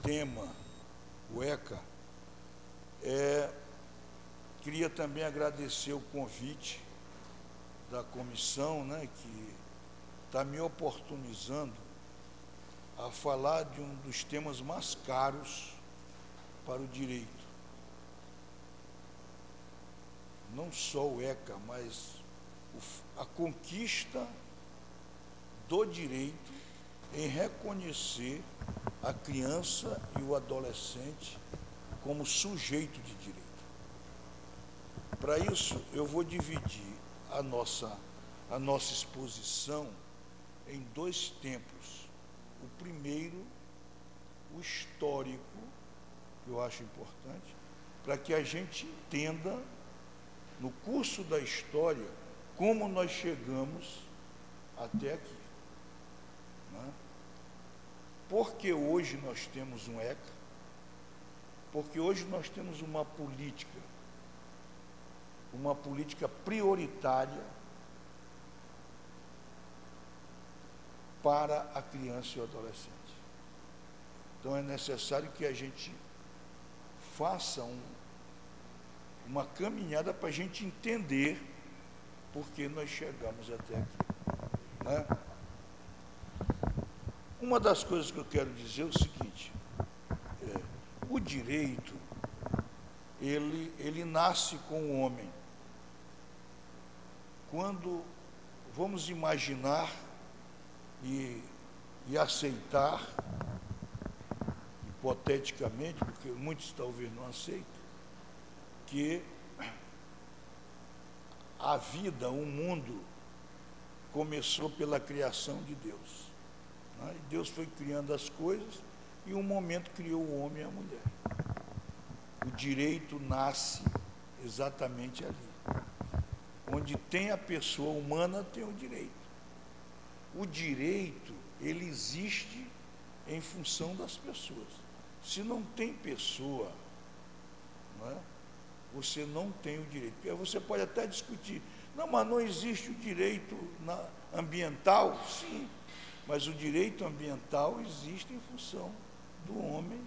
tema, o ECA, queria também agradecer o convite da comissão, né, que está me oportunizando a falar de um dos temas mais caros para o direito. Não só o ECA, mas a conquista do direito em reconhecer a criança e o adolescente como sujeito de direito. Para isso, eu vou dividir a nossa exposição em dois tempos. O primeiro, o histórico, que eu acho importante, para que a gente entenda, no curso da história, como nós chegamos até aqui. Né? Porque hoje nós temos um ECA, porque hoje nós temos uma política prioritária para a criança e o adolescente. Então é necessário que a gente faça uma caminhada para a gente entender por que nós chegamos até aqui. Né? Uma das coisas que eu quero dizer é o seguinte: o direito, ele nasce com o homem. Quando vamos imaginar e aceitar, hipoteticamente, porque muitos talvez não aceitem, que a vida, o mundo, começou pela criação de Deus. Né? E Deus foi criando as coisas e um momento criou o homem e a mulher. O direito nasce exatamente ali. Onde tem a pessoa humana, tem o direito. O direito, ele existe em função das pessoas. Se não tem pessoa, não é? Você não tem o direito. Porque você pode até discutir, não, mas não existe o direito ambiental? Sim, mas o direito ambiental existe em função do homem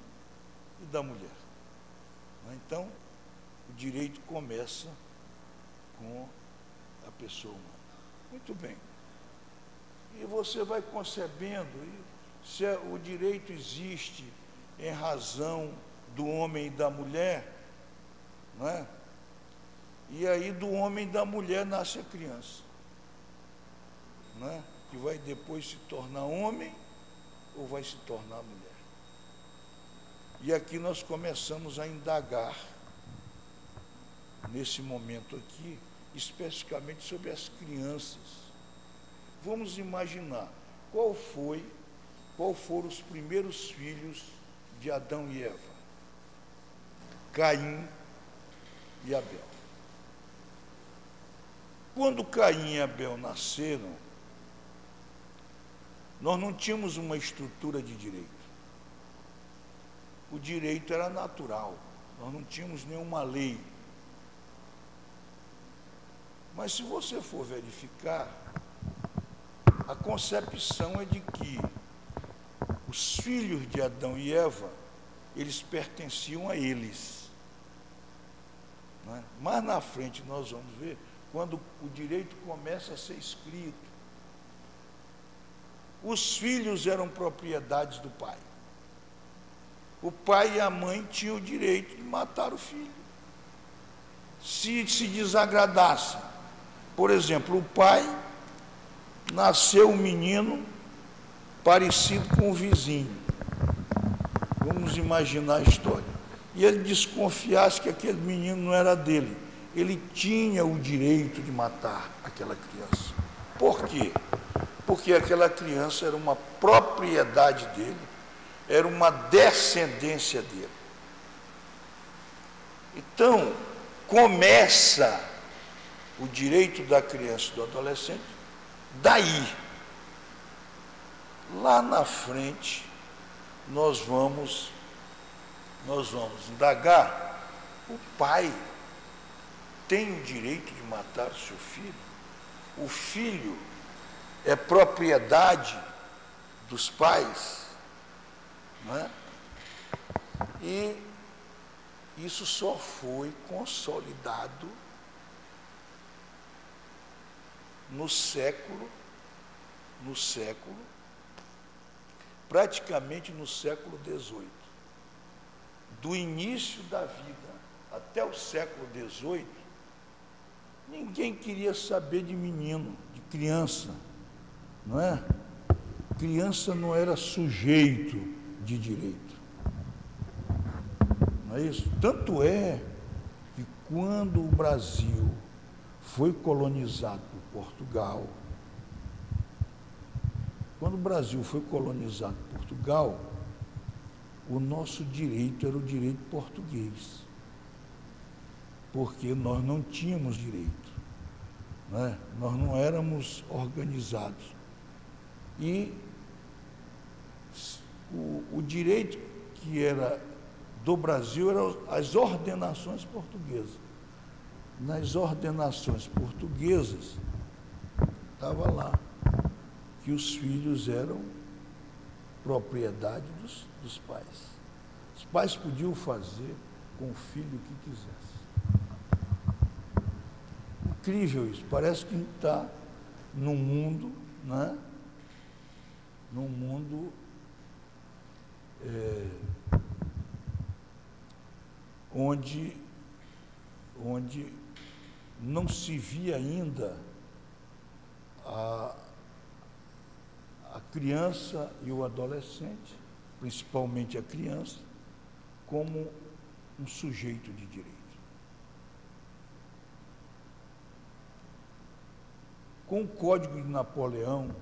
e da mulher. Então, o direito começa com a pessoa humana. Muito bem. E você vai concebendo, se o direito existe em razão do homem e da mulher, não é? E aí do homem e da mulher nasce a criança, não é? Que vai depois se tornar homem ou vai se tornar mulher. E aqui nós começamos a indagar, nesse momento aqui, especificamente sobre as crianças. Vamos imaginar qual foram os primeiros filhos de Adão e Eva? Caim e Abel. Quando Caim e Abel nasceram, nós não tínhamos uma estrutura de direito. O direito era natural, nós não tínhamos nenhuma lei. Mas se você for verificar, a concepção é de que os filhos de Adão e Eva, eles pertenciam a eles. Não é? Mais na frente nós vamos ver, quando o direito começa a ser escrito, os filhos eram propriedades do pai. O pai e a mãe tinham o direito de matar o filho, se desagradasse. Por exemplo, o pai nasceu um menino parecido com o vizinho. Vamos imaginar a história. E ele desconfiasse que aquele menino não era dele. Ele tinha o direito de matar aquela criança. Por quê? Porque aquela criança era uma propriedade dele, era uma descendência dele. Então, começa o direito da criança e do adolescente daí. Lá na frente, nós vamos indagar. O pai tem o direito de matar o seu filho? O filho é propriedade dos pais? Não é? E isso só foi consolidado no século, praticamente no século XVIII. Do início da vida até o século XVIII, ninguém queria saber de menino, de criança, não é? Criança não era sujeito de direito. Não é isso? Tanto é que quando o Brasil foi colonizado por Portugal, o nosso direito era o direito português, porque nós não tínhamos direito, né? Nós não éramos organizados. E o direito que era do Brasil eram as ordenações portuguesas. Nas ordenações portuguesas, estava lá que os filhos eram propriedade dos pais. Os pais podiam fazer com o filho o que quisessem. Incrível isso, parece que está num mundo, né? Num mundo onde não se via ainda a criança e o adolescente, principalmente a criança, como um sujeito de direito. Com o Código de Napoleão,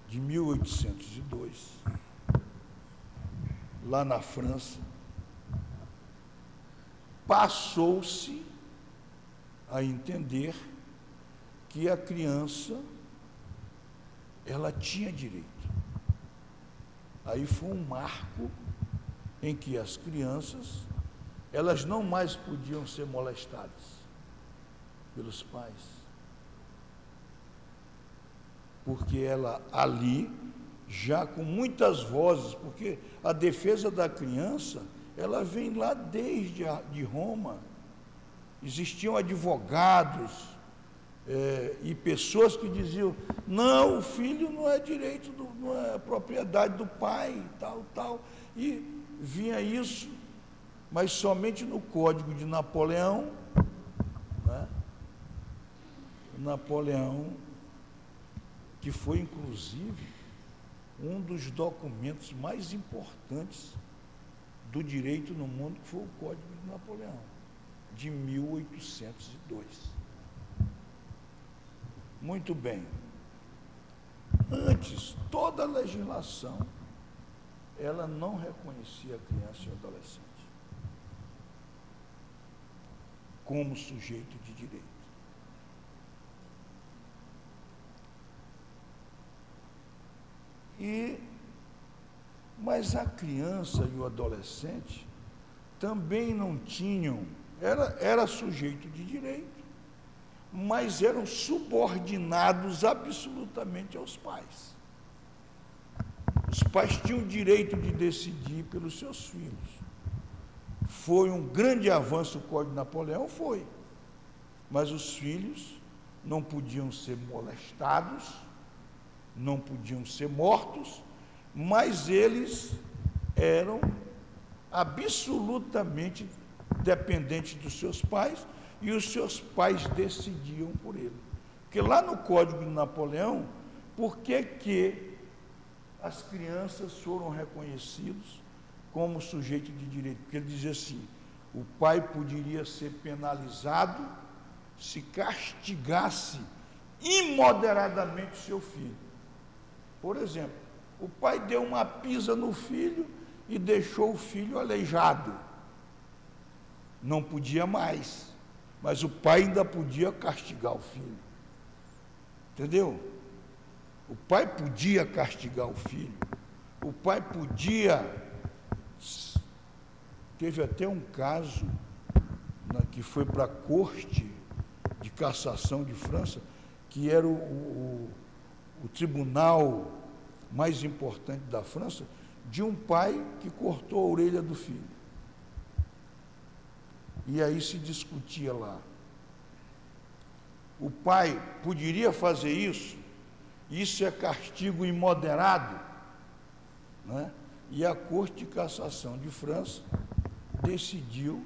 de 1802, lá na França, passou-se a entender que a criança, ela tinha direito. Aí foi um marco em que as crianças, elas não mais podiam ser molestadas pelos pais, porque ela ali, já com muitas vozes, porque a defesa da criança, ela vem lá desde de Roma. Existiam advogados e pessoas que diziam, não, o filho não é direito, não é propriedade do pai, tal, e vinha isso, mas somente no Código de Napoleão, né? Napoleão, que foi inclusive um dos documentos mais importantes do direito no mundo, que foi o Código de Napoleão, de 1802. Muito bem. Antes, toda a legislação, ela não reconhecia a criança e o adolescente como sujeito de direito. Mas a criança e o adolescente também não tinham, era sujeito de direito, mas eram subordinados absolutamente aos pais. Os pais tinham o direito de decidir pelos seus filhos. Foi um grande avanço o Código de Napoleão, foi. Mas os filhos não podiam ser molestados, não podiam ser mortos, mas eles eram absolutamente dependentes dos seus pais, e os seus pais decidiam por ele. Porque lá no Código de Napoleão, por que as crianças foram reconhecidas como sujeito de direito? Porque ele dizia assim, o pai poderia ser penalizado se castigasse imoderadamente seu filho. Por exemplo, o pai deu uma pisa no filho e deixou o filho aleijado. Não podia mais, mas o pai ainda podia castigar o filho. Entendeu? O pai podia castigar o filho. O pai podia... Teve até um caso, né, que foi para a Corte de Cassação de França, que era o tribunal mais importante da França, de um pai que cortou a orelha do filho. E aí se discutia lá. O pai poderia fazer isso? Isso é castigo imoderado, né? E a Corte de Cassação de França decidiu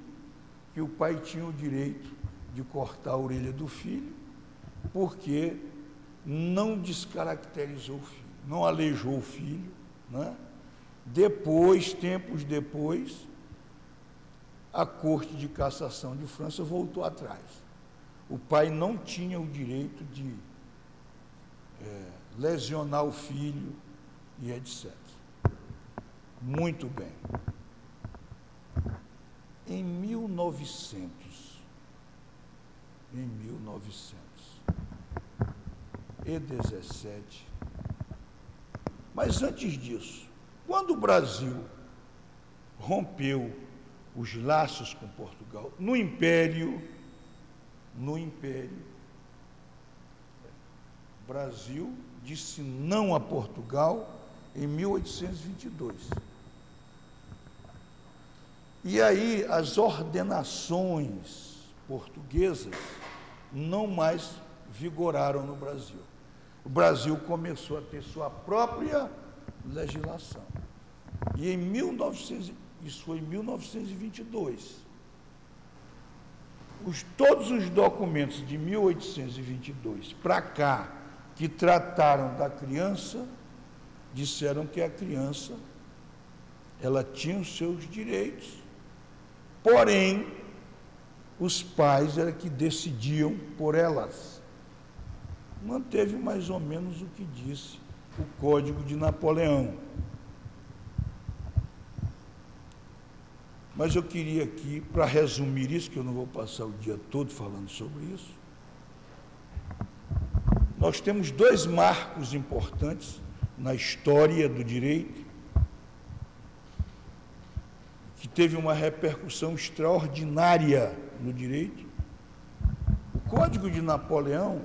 que o pai tinha o direito de cortar a orelha do filho, porque não descaracterizou o filho, não aleijou o filho, né? Depois, tempos depois, a Corte de Cassação de França voltou atrás. O pai não tinha o direito de lesionar o filho e etc. Muito bem. Em 1917, mas antes disso, quando o Brasil rompeu os laços com Portugal, no Império, o Brasil disse não a Portugal em 1822. E aí as ordenações portuguesas não mais vigoraram no Brasil. O Brasil começou a ter sua própria legislação. E isso foi em 1922. Todos os documentos de 1822 para cá, que trataram da criança, disseram que a criança, ela tinha os seus direitos, porém, os pais eram que decidiam por elas. Manteve mais ou menos o que disse o Código de Napoleão. Mas eu queria aqui, para resumir isso, que eu não vou passar o dia todo falando sobre isso, nós temos dois marcos importantes na história do direito, que teve uma repercussão extraordinária no direito. O Código de Napoleão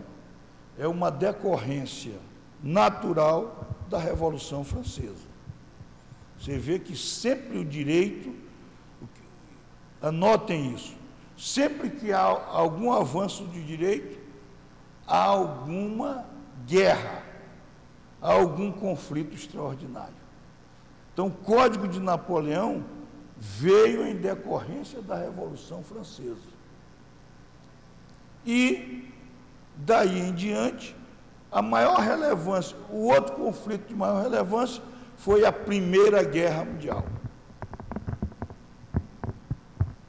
é uma decorrência natural da Revolução Francesa. Você vê que sempre o direito, anotem isso, sempre que há algum avanço de direito, há alguma guerra, há algum conflito extraordinário. Então, o Código de Napoleão veio em decorrência da Revolução Francesa. E, daí em diante, a maior relevância, o outro conflito de maior relevância foi a Primeira Guerra Mundial.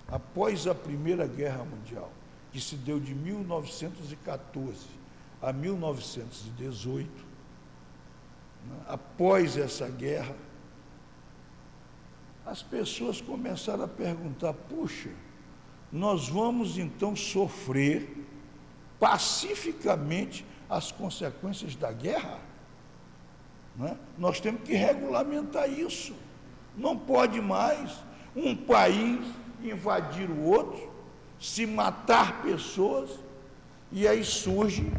Após a Primeira Guerra Mundial, que se deu de 1914 a 1918, né, após essa guerra, as pessoas começaram a perguntar: puxa, nós vamos então sofrer pacificamente as consequências da guerra? Né? Nós temos que regulamentar isso. Não pode mais um país invadir o outro, se matar pessoas, e aí surge,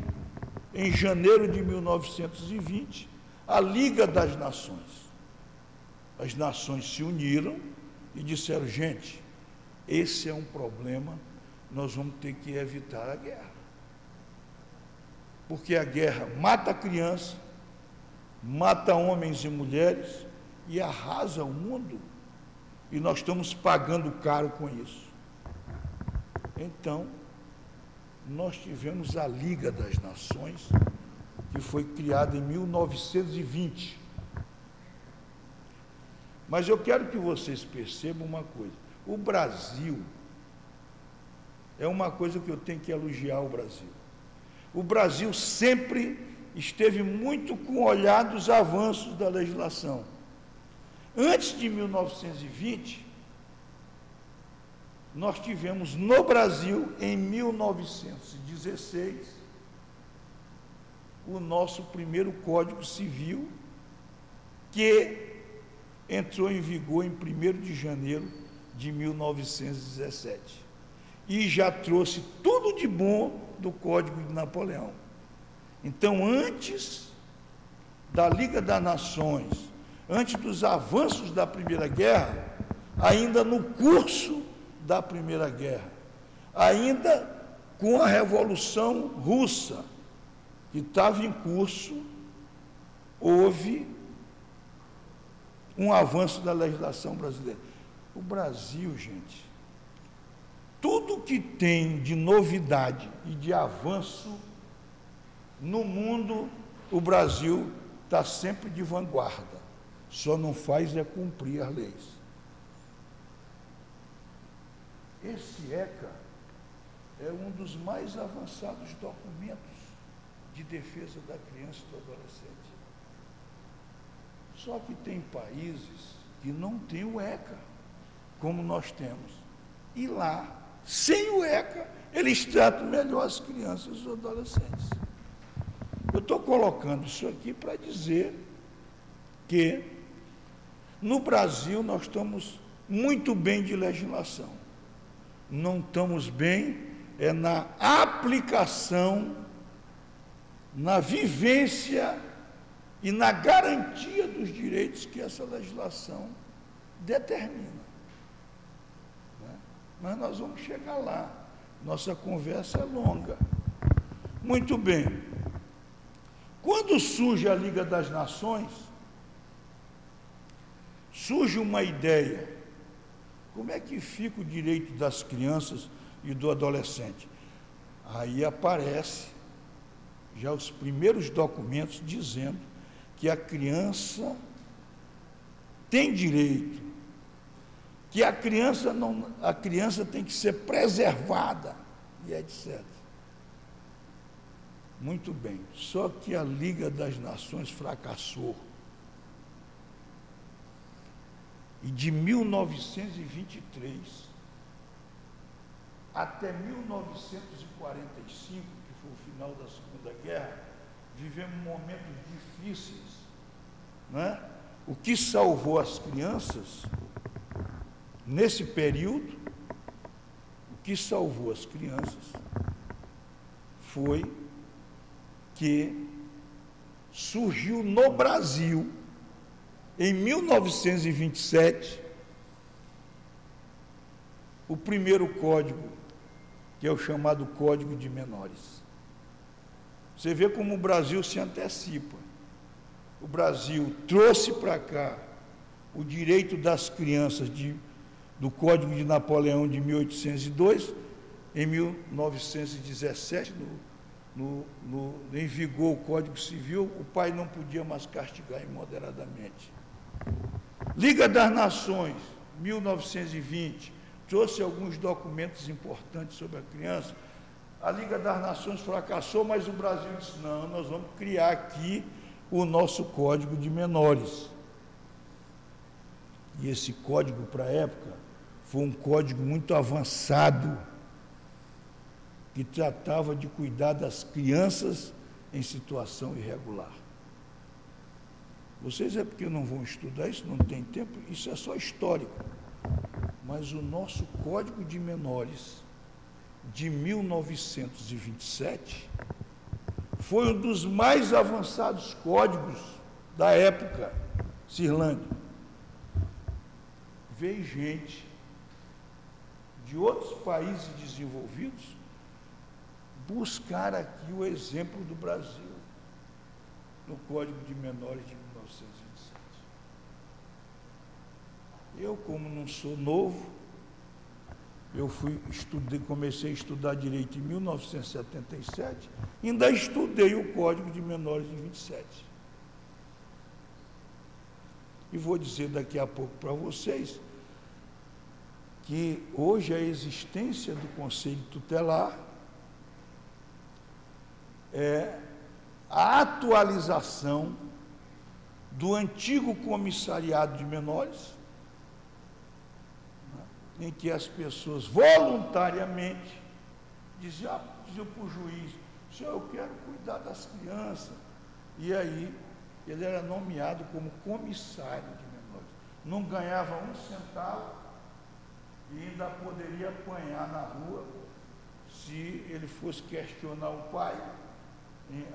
em janeiro de 1920, a Liga das Nações. As nações se uniram e disseram: gente, esse é um problema, nós vamos ter que evitar a guerra. Porque a guerra mata a criança, mata homens e mulheres e arrasa o mundo. E nós estamos pagando caro com isso. Então, nós tivemos a Liga das Nações, que foi criada em 1920. Mas eu quero que vocês percebam uma coisa: o Brasil é uma coisa que eu tenho que elogiar o Brasil. O Brasil sempre esteve muito com o olhar dos avanços da legislação. Antes de 1920, nós tivemos no Brasil, em 1916, o nosso primeiro Código Civil, que entrou em vigor em 1º de janeiro de 1917. E já trouxe tudo de bom do Código de Napoleão. Então, antes da Liga das Nações, antes dos avanços da Primeira Guerra, ainda no curso da Primeira Guerra, Ainda com a Revolução Russa, que estava em curso, houve um avanço da legislação brasileira. O Brasil, gente, tudo que tem de novidade e de avanço no mundo, o Brasil está sempre de vanguarda, só não faz é cumprir as leis. Esse ECA é um dos mais avançados documentos de defesa da criança e do adolescente. Só que tem países que não têm o ECA, como nós temos. E lá, sem o ECA, eles tratam melhor as crianças e os adolescentes. Eu estou colocando isso aqui para dizer que no Brasil nós estamos muito bem de legislação. Não estamos bem na aplicação, na vivência e na garantia dos direitos que essa legislação determina. Mas nós vamos chegar lá. Nossa conversa é longa. Muito bem. Quando surge a Liga das Nações, surge uma ideia. Como é que fica o direito das crianças e do adolescente? Aí aparece já os primeiros documentos dizendo que a criança tem direito, que a criança tem que ser preservada, e etc. Muito bem, só que a Liga das Nações fracassou. E de 1923 até 1945, que foi o final da Segunda Guerra, vivemos momentos difíceis, né? O que salvou as crianças, nesse período, o que salvou as crianças foi que surgiu no Brasil, em 1927, o primeiro código, que é o chamado Código de Menores. Você vê como o Brasil se antecipa. O Brasil trouxe para cá o direito das crianças do Código de Napoleão de 1802, em 1917, em vigor o Código Civil, o pai não podia mais castigar imoderadamente. Liga das Nações, 1920, trouxe alguns documentos importantes sobre a criança. A Liga das Nações fracassou, mas o Brasil disse, não, nós vamos criar aqui o nosso Código de Menores. E esse código, para a época, foi um código muito avançado, que tratava de cuidar das crianças em situação irregular. Vocês é porque não vão estudar isso, não tem tempo, isso é só histórico. Mas o nosso Código de Menores, de 1927, foi um dos mais avançados códigos da época, Cirlândia. Veio gente de outros países desenvolvidos buscar aqui o exemplo do Brasil, no Código de Menores de 1927. Eu, como não sou novo, comecei a estudar direito em 1977, ainda estudei o Código de Menores de 27. E vou dizer daqui a pouco para vocês que hoje a existência do Conselho Tutelar é a atualização do antigo Comissariado de Menores, em que as pessoas voluntariamente diziam para o juiz, senhor, eu quero cuidar das crianças. E aí ele era nomeado como comissário de menores. Não ganhava um centavo e ainda poderia apanhar na rua se ele fosse questionar o pai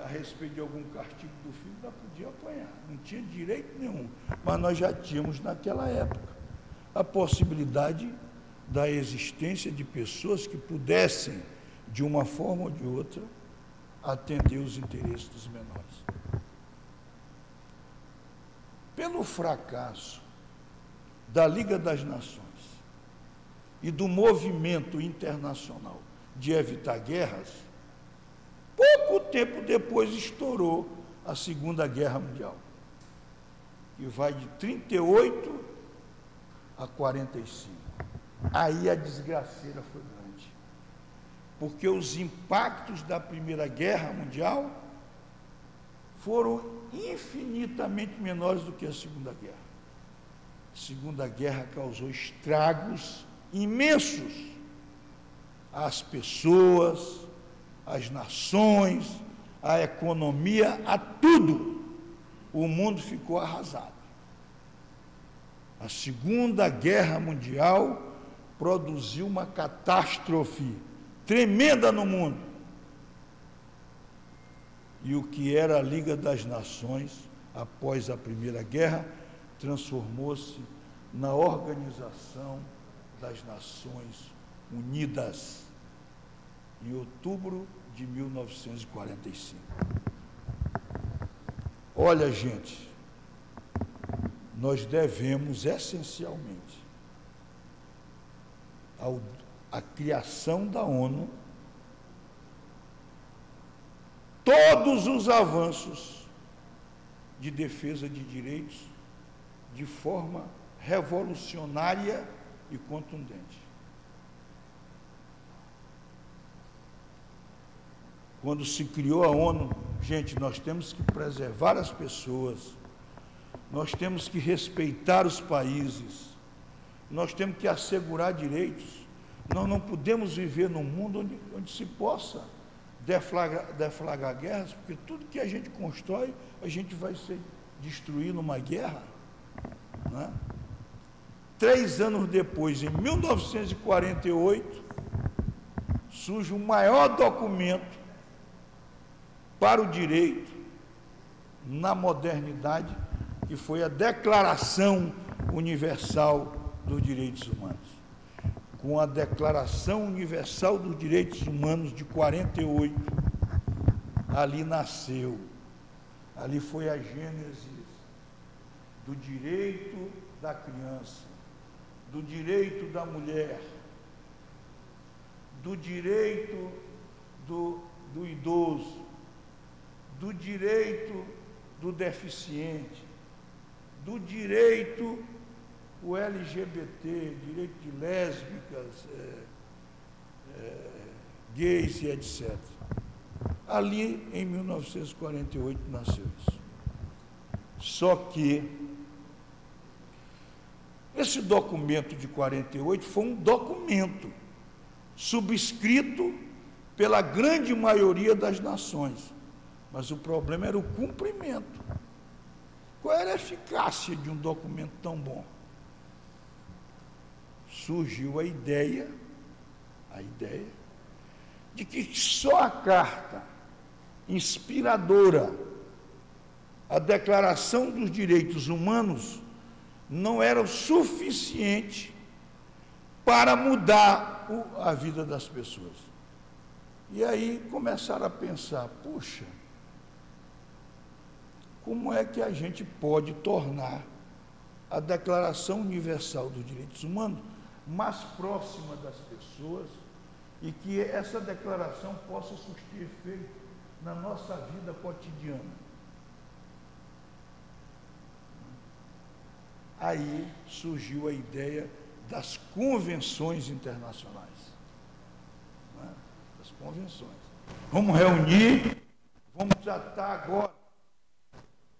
a respeito de algum castigo do filho, ainda podia apanhar, não tinha direito nenhum. Mas nós já tínhamos naquela época a possibilidade da existência de pessoas que pudessem, de uma forma ou de outra, atender os interesses dos menores. Pelo fracasso da Liga das Nações e do movimento internacional de evitar guerras, pouco tempo depois estourou a Segunda Guerra Mundial, que vai de 38 a 45. Aí a desgraceira foi grande, porque os impactos da Primeira Guerra Mundial foram infinitamente menores do que a Segunda Guerra. A Segunda Guerra causou estragos imensos às pessoas, às nações, à economia, a tudo. O mundo ficou arrasado. A Segunda Guerra Mundial produziu uma catástrofe tremenda no mundo. E o que era a Liga das Nações, após a Primeira Guerra, transformou-se na Organização das Nações Unidas, em outubro de 1945. Olha, gente, nós devemos essencialmente à criação da ONU todos os avanços de defesa de direitos de forma revolucionária e contundente. Quando se criou a ONU, gente, nós temos que preservar as pessoas, nós temos que respeitar os países, nós temos que assegurar direitos. Nós não podemos viver num mundo onde se possa deflagrar guerras, porque tudo que a gente constrói, a gente vai ser destruído numa guerra. Né? 3 anos depois, em 1948, surge o maior documento para o direito na modernidade, que foi a Declaração Universal dos Direitos Humanos. Com a Declaração Universal dos Direitos Humanos de 48, ali nasceu, ali foi a gênese do direito da criança, do direito da mulher, do direito do idoso, do direito do deficiente, do direito o LGBT, direito de lésbicas, gays e etc. Ali, em 1948, nasceu isso. Só que esse documento de 48 foi um documento subscrito pela grande maioria das nações, mas o problema era o cumprimento. Qual era a eficácia de um documento tão bom? Surgiu a ideia de que só a carta inspiradora, a Declaração dos Direitos Humanos, não era o suficiente para mudar a vida das pessoas. E aí começaram a pensar, puxa, como é que a gente pode tornar a Declaração Universal dos Direitos Humanos mais próxima das pessoas e que essa declaração possa surtir efeito na nossa vida cotidiana. Aí surgiu a ideia das convenções internacionais. Né? Das convenções. Vamos reunir, vamos tratar agora.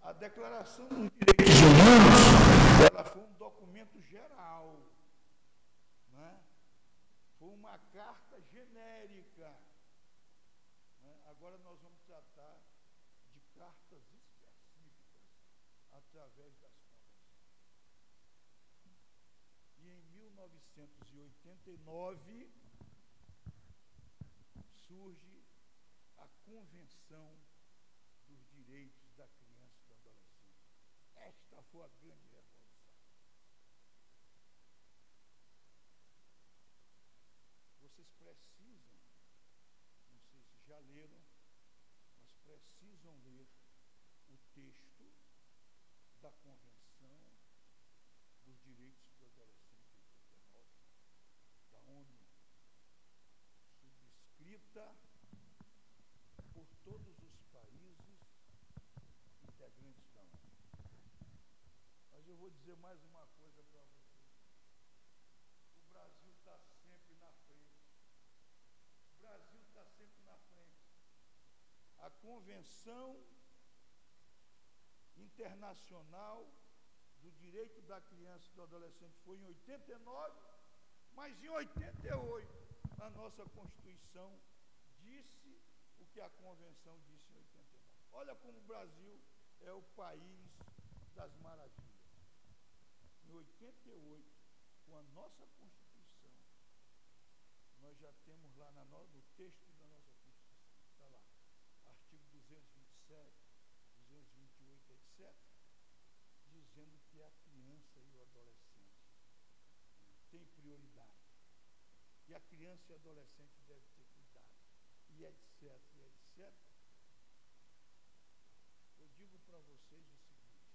A Declaração dos Direitos Humanos, ela foi um documento geral. Né? Foi uma carta genérica. Né? Agora nós vamos tratar de cartas específicas através das convenções. E em 1989 surge a Convenção dos Direitos da Criança e do Adolescente. Esta foi a grande revolução. a Convenção Internacional do Direito da Criança e do Adolescente foi em 89, mas em 88 a nossa Constituição disse o que a Convenção disse em 89. Olha como o Brasil é o país das maravilhas. Em 88, com a nossa Constituição, nós já temos lá no texto da nossa Constituição, está lá, artigo 227, 228, etc., dizendo que a criança e o adolescente têm prioridade, e a criança e o adolescente devem ter cuidado, e etc., e etc. Eu digo para vocês o seguinte: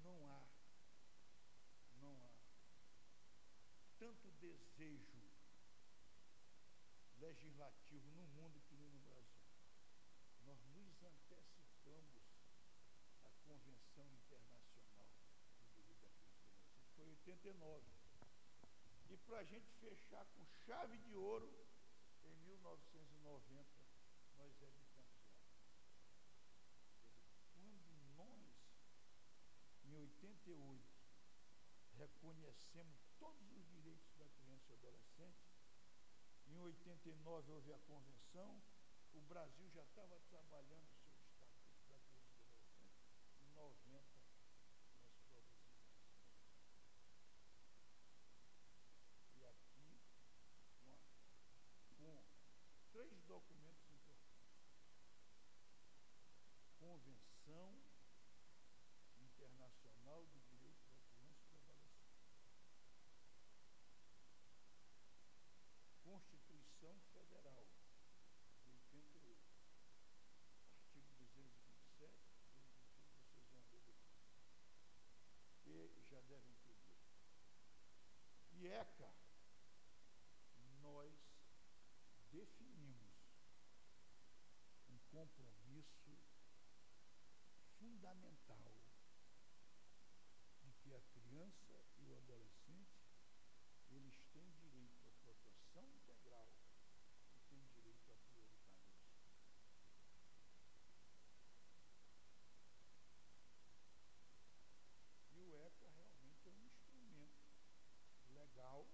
não há tanto desejo legislativo no mundo que nem no Brasil. Nós nos antecipamos à Convenção Internacional do Direito da Criança e do Adolescente, foi em 89. E para a gente fechar com chave de ouro, em 1990, nós editamos ela. Quando nós, em 88, reconhecemos todos os direitos da criança e do adolescente, em 89 houve a convenção, o Brasil já estava trabalhando o seu estatuto da criança e do adolescente, em 90 nós produzimos. E aqui, com 3 documentos importantes: Convenção Internacional do Direito da Criança e do Adolescente, Constituição Federal de 88, artigo 227, 228, vocês vão ver depois, e já devem ter visto. E ECA, nós definimos um compromisso fundamental de que a criança e o adolescente, eles têm direito à proteção integral e têm direito à prioridade absoluta. E o ECA realmente é um instrumento legal,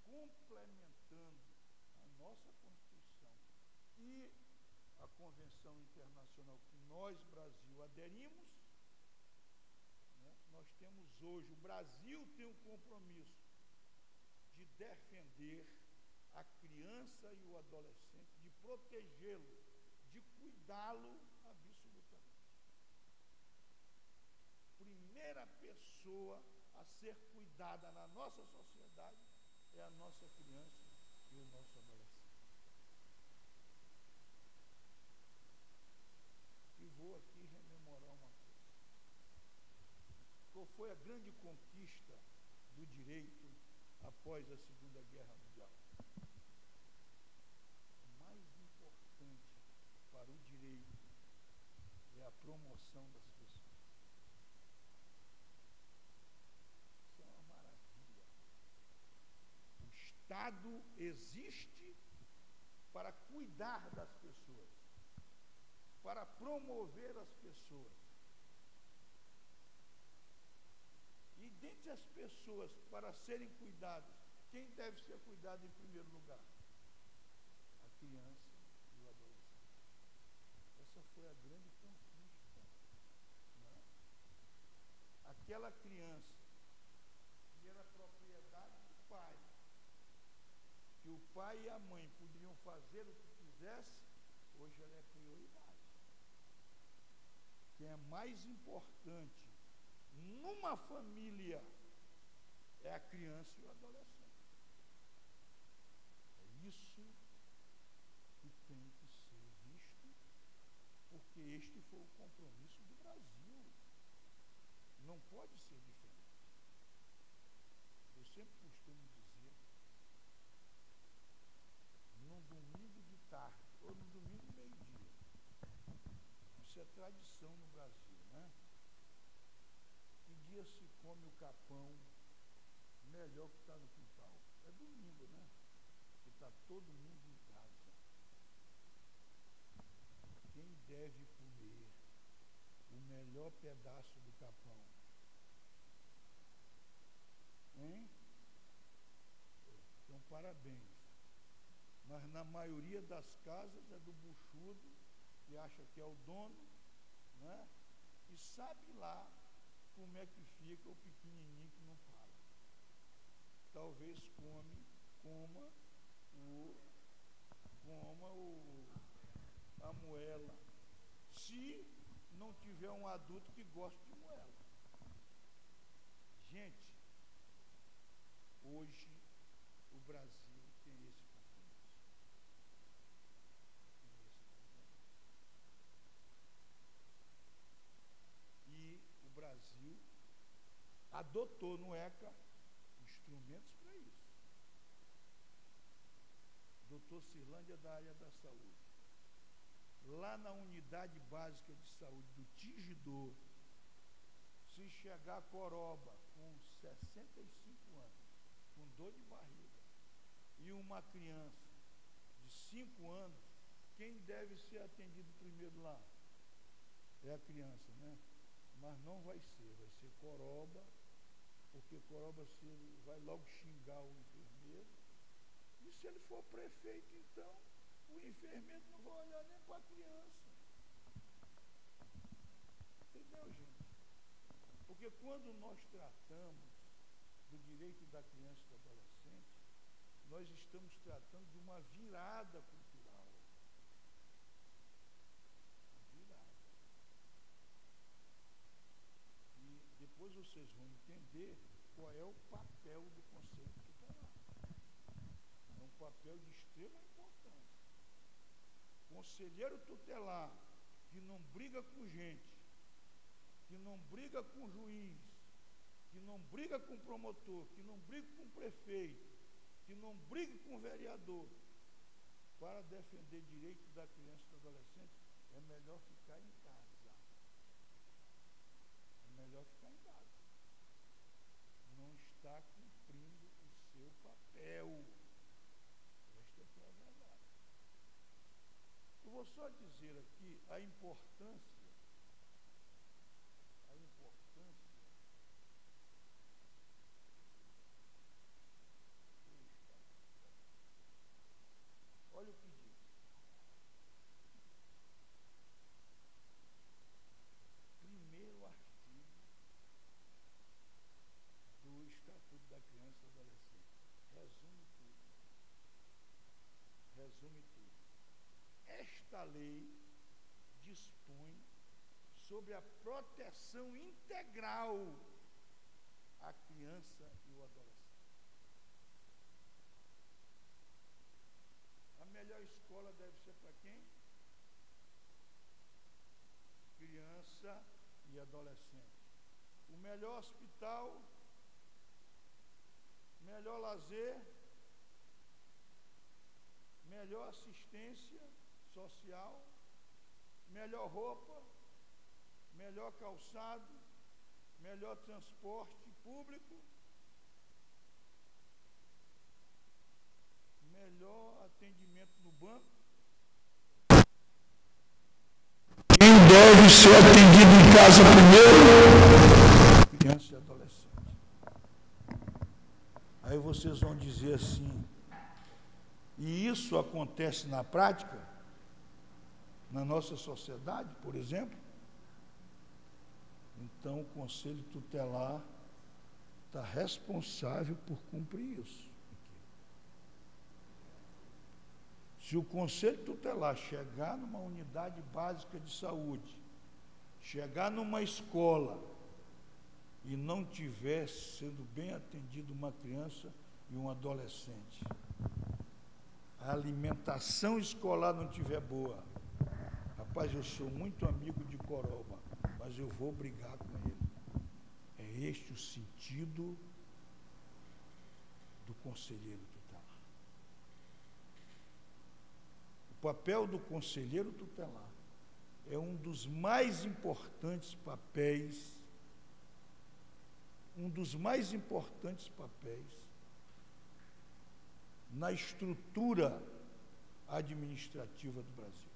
complementando a nossa Constituição e a Convenção Internacional que nós, Brasil, aderimos. Nós temos hoje, o Brasil tem um compromisso de defender a criança e o adolescente, de protegê-lo, de cuidá-lo absolutamente. Primeira pessoa a ser cuidada na nossa sociedade é a nossa criança e o nosso adolescente. E vou aqui rememorar uma coisa. Qual foi a grande conquista do direito após a Segunda Guerra Mundial? O mais importante para o direito é a promoção das pessoas. Isso é uma maravilha. O Estado existe para cuidar das pessoas, para promover as pessoas. E dentre as pessoas para serem cuidadas, quem deve ser cuidado em primeiro lugar? A criança e o adolescente. Essa foi a grande conquista. Aquela criança que era propriedade do pai, que o pai e a mãe poderiam fazer o que quisesse, hoje ela é prioridade. Quem é mais importante numa família é a criança e o adolescente. É isso que tem que ser visto, porque este foi o compromisso do Brasil. Não pode ser diferente. Eu sempre costumo dizer, num domingo de tarde, ou no domingo meio-dia, isso é tradição no Brasil, né? Que dia se come o capão melhor que está no quintal? É domingo, né? Que está todo mundo em casa. deve comer o melhor pedaço do capão? Hein? Então, parabéns. Mas na maioria das casas é do buchudo, que acha que é o dono, né? E sabe lá como é que fica o pequenininho que não fala. Talvez coma a moela, se não tiver um adulto que goste de moela. Gente, hoje o Brasil tem esse compromisso. E o Brasil adotou no ECA instrumentos para isso. Doutor Cirlândia, da área da saúde. Lá na unidade básica de saúde do Tingidor, se chegar a coroba com 65 anos, com dor de barriga, e uma criança de 5 anos, quem deve ser atendido primeiro lá? É a criança, né? Mas não vai ser coroba, porque coroba vai logo xingar o enfermeiro. E se ele for prefeito, então, o enfermeiro não vai olhar nem para a criança. Entendeu, gente? Porque quando nós tratamos do direito da criança e do adolescente, nós estamos tratando de uma virada cultural. Virada. E depois vocês vão entender qual é o papel do Conselho Tutelar. É um papel de extrema importância. Conselheiro tutelar que não briga com gente, que não briga com juiz, que não briga com promotor, que não briga com prefeito, que não briga com vereador, para defender direito da criança e do adolescente, é melhor ficar em casa. É melhor ficar em casa. Não está cumprindo o seu papel. Esta é a verdade. Eu vou só dizer aqui a importância olha o que diz. Primeiro artigo do Estatuto da Criança e do Adolescente. Resume tudo. Resume tudo. Esta lei dispõe sobre a proteção integral à criança e ao adolescente. A melhor escola deve ser para quem? Criança e adolescente. O melhor hospital, melhor lazer, melhor assistência social, melhor roupa, melhor calçado, melhor transporte público, melhor atendimento no banco. Quem deve ser atendido em casa primeiro? Criança e adolescente. Aí vocês vão dizer assim, e isso acontece na prática, na nossa sociedade, por exemplo? Então o Conselho Tutelar está responsável por cumprir isso. Se o Conselho Tutelar chegar numa unidade básica de saúde, chegar numa escola e não tiver sendo bem atendido uma criança e um adolescente, a alimentação escolar não tiver boa, rapaz, eu sou muito amigo de coroba, mas eu vou brigar com ele. É este o sentido do conselheiro tutelar. O papel do conselheiro tutelar é um dos mais importantes papéis, na estrutura administrativa do Brasil.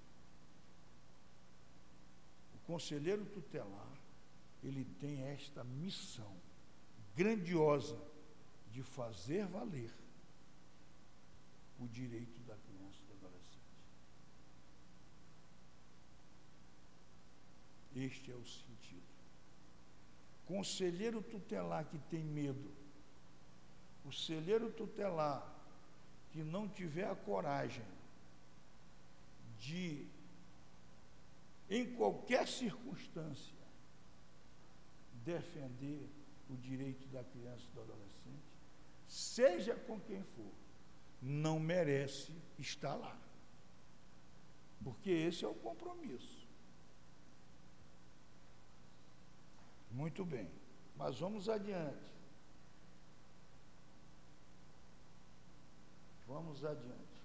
conselheiro tutelar, ele tem esta missão grandiosa de fazer valer o direito da criança e do adolescente. Este é o sentido. Conselheiro tutelar que tem medo, o conselheiro tutelar que não tiver a coragem de, em qualquer circunstância, defender o direito da criança e do adolescente, seja com quem for, não merece estar lá. Porque esse é o compromisso. Muito bem, mas vamos adiante. Vamos adiante.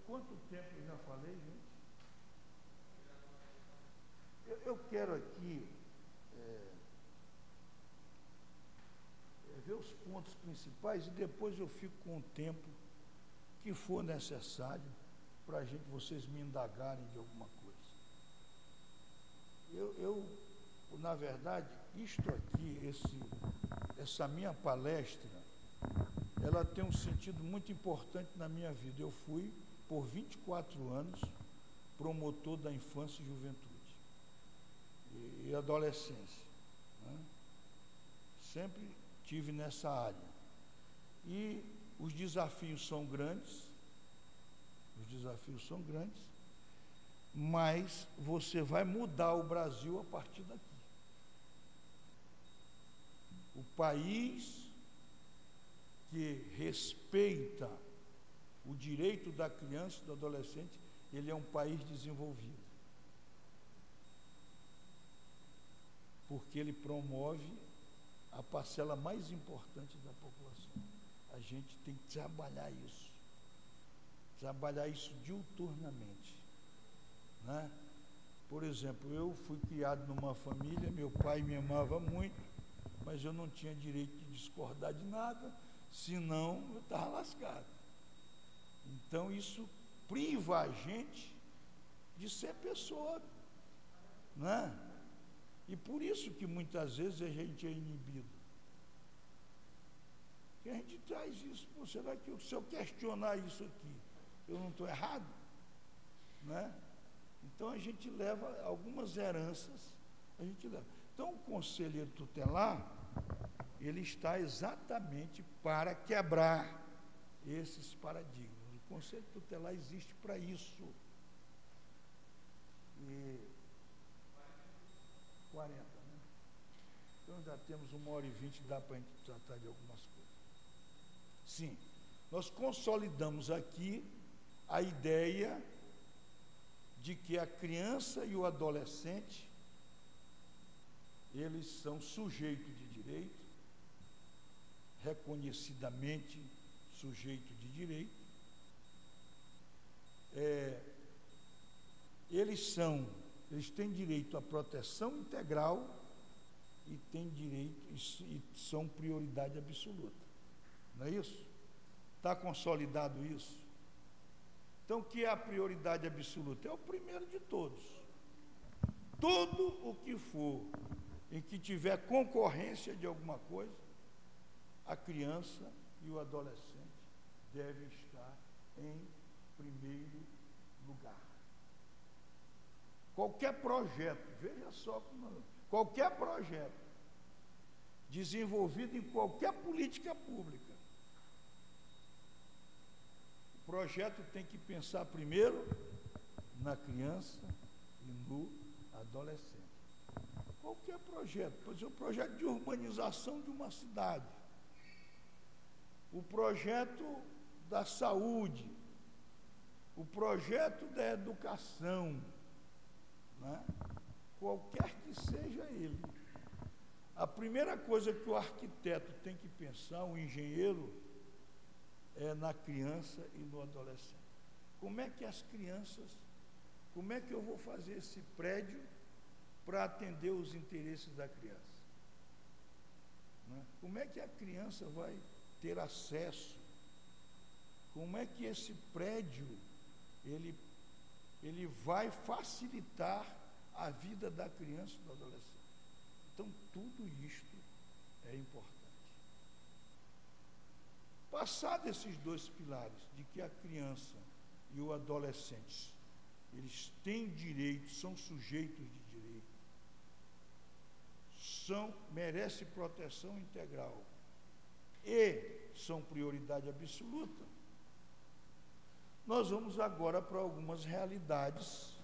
Quanto tempo eu já falei, gente? Eu quero aqui ver os pontos principais e depois eu fico com o tempo que for necessário para vocês me indagarem de alguma coisa. Na verdade, isto aqui, essa minha palestra, ela tem um sentido muito importante na minha vida. Eu fui, por 24 anos, promotor da infância e juventude e adolescência, né? Sempre tive nessa área. E os desafios são grandes, mas você vai mudar o Brasil a partir daqui. O país que respeita o direito da criança e do adolescente, ele é um país desenvolvido. Porque ele promove a parcela mais importante da população. A gente tem que trabalhar isso diuturnamente, né? Por exemplo, eu fui criado numa família, meu pai me amava muito, mas eu não tinha direito de discordar de nada, senão eu estava lascado. Então isso priva a gente de ser pessoa, né? E por isso que muitas vezes a gente é inibido. Que a gente traz isso. Pô, será que se eu questionar isso aqui, eu não estou errado? Né? Então a gente leva algumas heranças, a gente leva. Então o conselheiro tutelar, ele está exatamente para quebrar esses paradigmas. O conselho tutelar existe para isso. E 40, né? Então já temos 1h20, dá para a gente tratar de algumas coisas. Sim, nós consolidamos aqui a ideia de que a criança e o adolescente, eles são sujeitos de direito, reconhecidamente sujeito de direito. Eles têm direito à proteção integral e têm direito e são prioridade absoluta. Não é isso? Está consolidado isso? Então, o que é a prioridade absoluta? É o primeiro de todos. Tudo o que for em que tiver concorrência de alguma coisa, a criança e o adolescente devem estar em primeiro lugar. Qualquer projeto, veja só como qualquer projeto desenvolvido em qualquer política pública, o projeto tem que pensar primeiro na criança e no adolescente. Qualquer projeto, por exemplo, o projeto de urbanização de uma cidade, o projeto da saúde, o projeto da educação, né? Qualquer que seja ele, a primeira coisa que o arquiteto tem que pensar, o engenheiro, é na criança e no adolescente. Como é que como é que eu vou fazer esse prédio para atender os interesses da criança? Né? Como é que a criança vai ter acesso? Como é que esse prédio ele vai facilitar a vida da criança e do adolescente. Então, tudo isto é importante. Passado esses dois pilares, de que a criança e o adolescente, eles têm direitos, são sujeitos de direito, merecem proteção integral e são prioridade absoluta, nós vamos agora para algumas realidades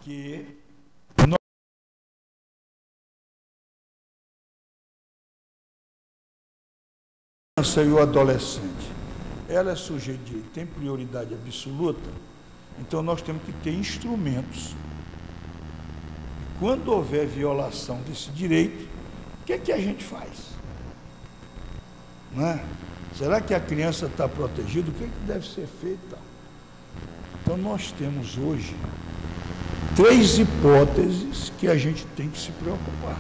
que a criança e o adolescente, ela é sujeito de direito, tem prioridade absoluta, então nós temos que ter instrumentos. Quando houver violação desse direito, o que é que a gente faz? Não é? Será que a criança está protegida? O que é que deve ser feito? Então nós temos hoje 3 hipóteses que a gente tem que se preocupar.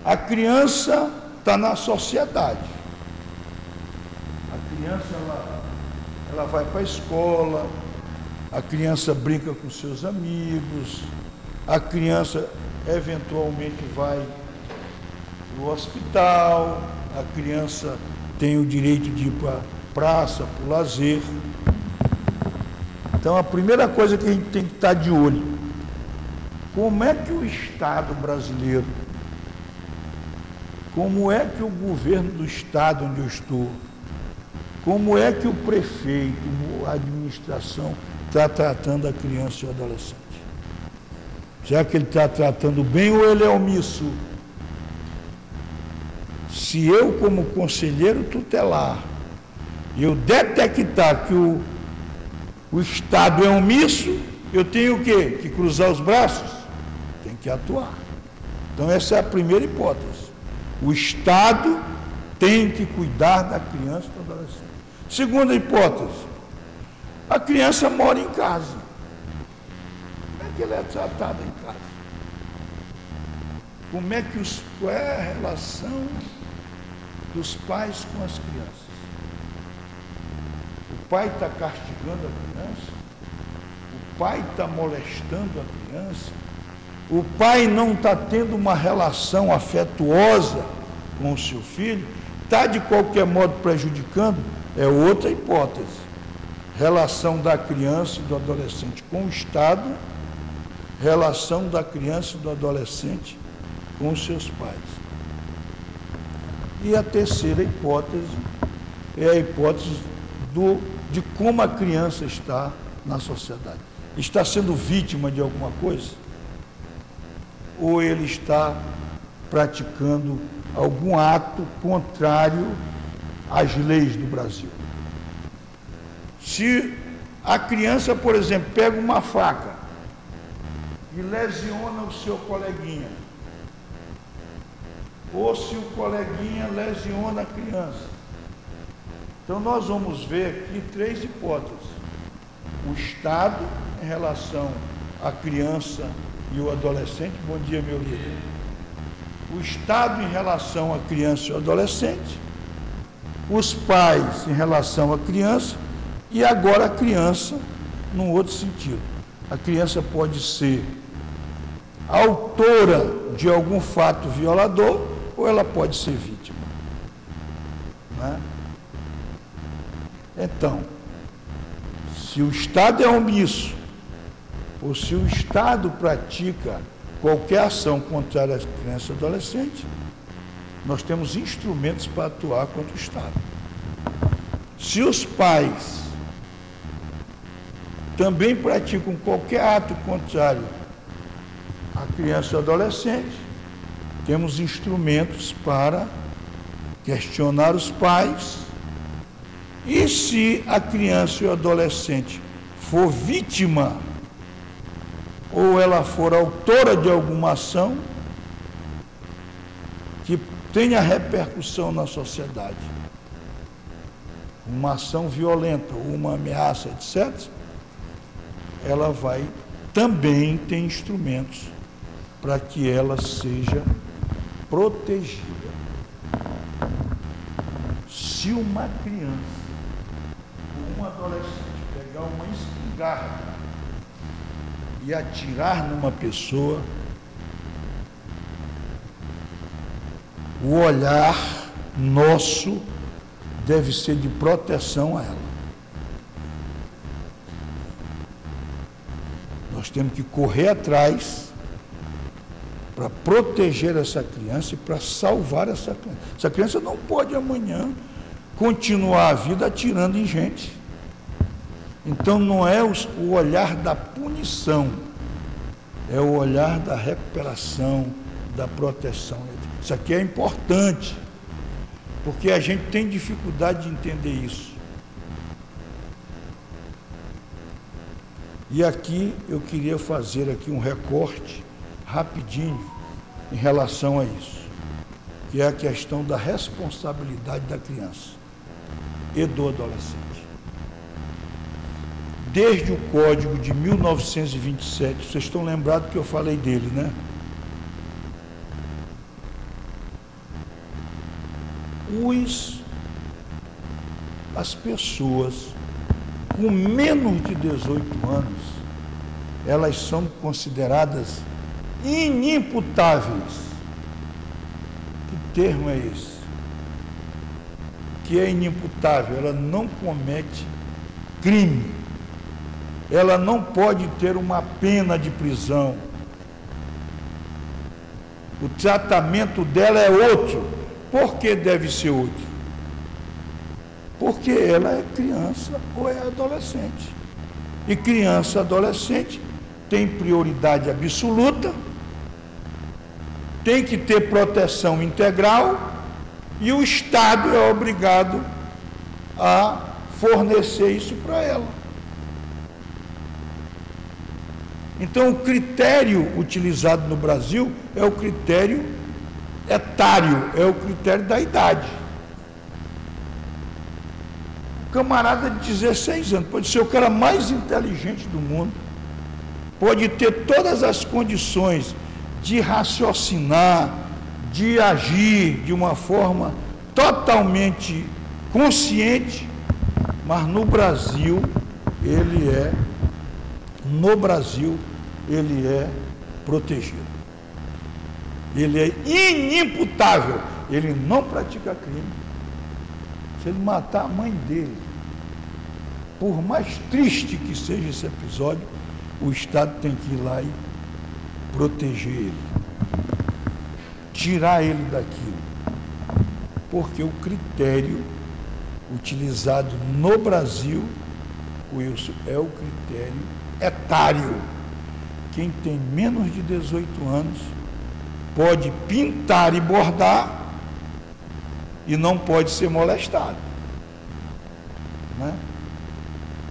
A criança está na sociedade. A criança ela vai para a escola, a criança brinca com seus amigos, a criança eventualmente vai para o hospital, a criança tem o direito de ir para a praça, para o lazer. Então a primeira coisa que a gente tem que estar de olho, como é que o Estado brasileiro, como é que o governo do Estado onde eu estou, como é que o prefeito, a administração está tratando a criança e o adolescente? Será que ele está tratando bem ou ele é omisso? Se eu, como conselheiro tutelar, eu detectar que o Estado é omisso, eu tenho o quê? Que cruzar os braços? Tem que atuar. Então essa é a primeira hipótese. O Estado tem que cuidar da criança e do adolescente. Segunda hipótese, a criança mora em casa. Como é que ela é tratada em casa? Qual é a relação dos pais com as crianças? O pai está castigando a criança? O pai está molestando a criança? O pai não está tendo uma relação afetuosa com o seu filho? Está de qualquer modo prejudicando? É outra hipótese. Relação da criança e do adolescente com o Estado, relação da criança e do adolescente com os seus pais. E a terceira hipótese é a hipótese de como a criança está na sociedade. Está sendo vítima de alguma coisa? Ou ele está praticando algum ato contrário às leis do Brasil? Se a criança, por exemplo, pega uma faca e lesiona o seu coleguinha, ou se o coleguinha lesiona a criança, então nós vamos ver aqui 3 hipóteses. O Estado em relação à criança e o adolescente. Bom dia, meu líder. O Estado em relação à criança e ao adolescente, os pais em relação à criança, e agora a criança num outro sentido. A criança pode ser autora de algum fato violador ou ela pode ser vítima. Né? Então, se o Estado é omisso ou se o Estado pratica qualquer ação contrária às crianças e adolescentes, nós temos instrumentos para atuar contra o Estado. Se os pais também praticam qualquer ato contrário à criança e ao adolescente, temos instrumentos para questionar os pais. E se a criança e o adolescente for vítima ou ela for autora de alguma ação que tenha repercussão na sociedade, uma ação violenta, uma ameaça, etc., ela vai também ter instrumentos para que ela seja protegida. Se uma criança ou um adolescente pegar uma espingarda e atirar numa pessoa, o olhar nosso deve ser de proteção a ela. Nós temos que correr atrás para proteger essa criança e para salvar essa criança. Essa criança não pode amanhã continuar a vida atirando em gente. Então não é o olhar da punição, é o olhar da recuperação, da proteção. Isso aqui é importante, porque a gente tem dificuldade de entender isso. E aqui eu queria fazer aqui um recorte rapidinho em relação a isso, que é a questão da responsabilidade da criança e do adolescente. Desde o Código de 1927, vocês estão lembrados que eu falei dele, né? As pessoas com menos de 18 anos, elas são consideradas inimputáveis. Que termo é esse? Que é inimputável, ela não comete crime, ela não pode ter uma pena de prisão, o tratamento dela é outro. Por que deve ser outro? Porque ela é criança ou é adolescente. E criança e adolescente tem prioridade absoluta, tem que ter proteção integral e o Estado é obrigado a fornecer isso para ela. Então, o critério utilizado no Brasil é o critério etário, é o critério da idade. O camarada de 16 anos pode ser o cara mais inteligente do mundo, pode ter todas as condições de raciocinar, de agir de uma forma totalmente consciente, mas no Brasil ele é protegido. Ele é inimputável, ele não pratica crime. Se ele matar a mãe dele, por mais triste que seja esse episódio, o Estado tem que ir lá e proteger ele, tirar ele daquilo, porque o critério utilizado no Brasil, Wilson, é o critério etário. Quem tem menos de 18 anos pode pintar e bordar e não pode ser molestado, né?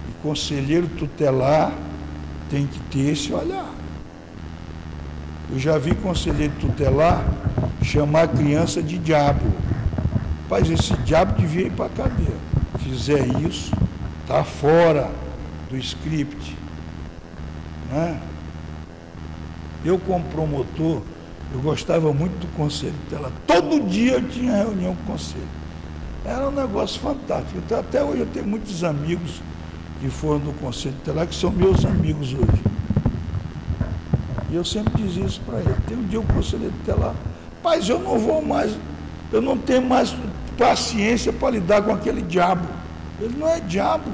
E conselheiro tutelar tem que ter esse olhar. Eu já vi conselheiro tutelar chamar a criança de diabo. Rapaz, esse diabo devia ir para a cadeia. Fizer isso, está fora do script, né? Eu, como promotor, eu gostava muito do conselho tutelar. Todo dia eu tinha reunião com o conselho. Era um negócio fantástico. Então, até hoje eu tenho muitos amigos que foram do conselho tutelar, que são meus amigos hoje. E eu sempre dizia isso para ele. Tem um dia o conselheiro tutelar, rapaz, eu não vou mais, eu não tenho mais paciência para lidar com aquele diabo. Ele não é diabo.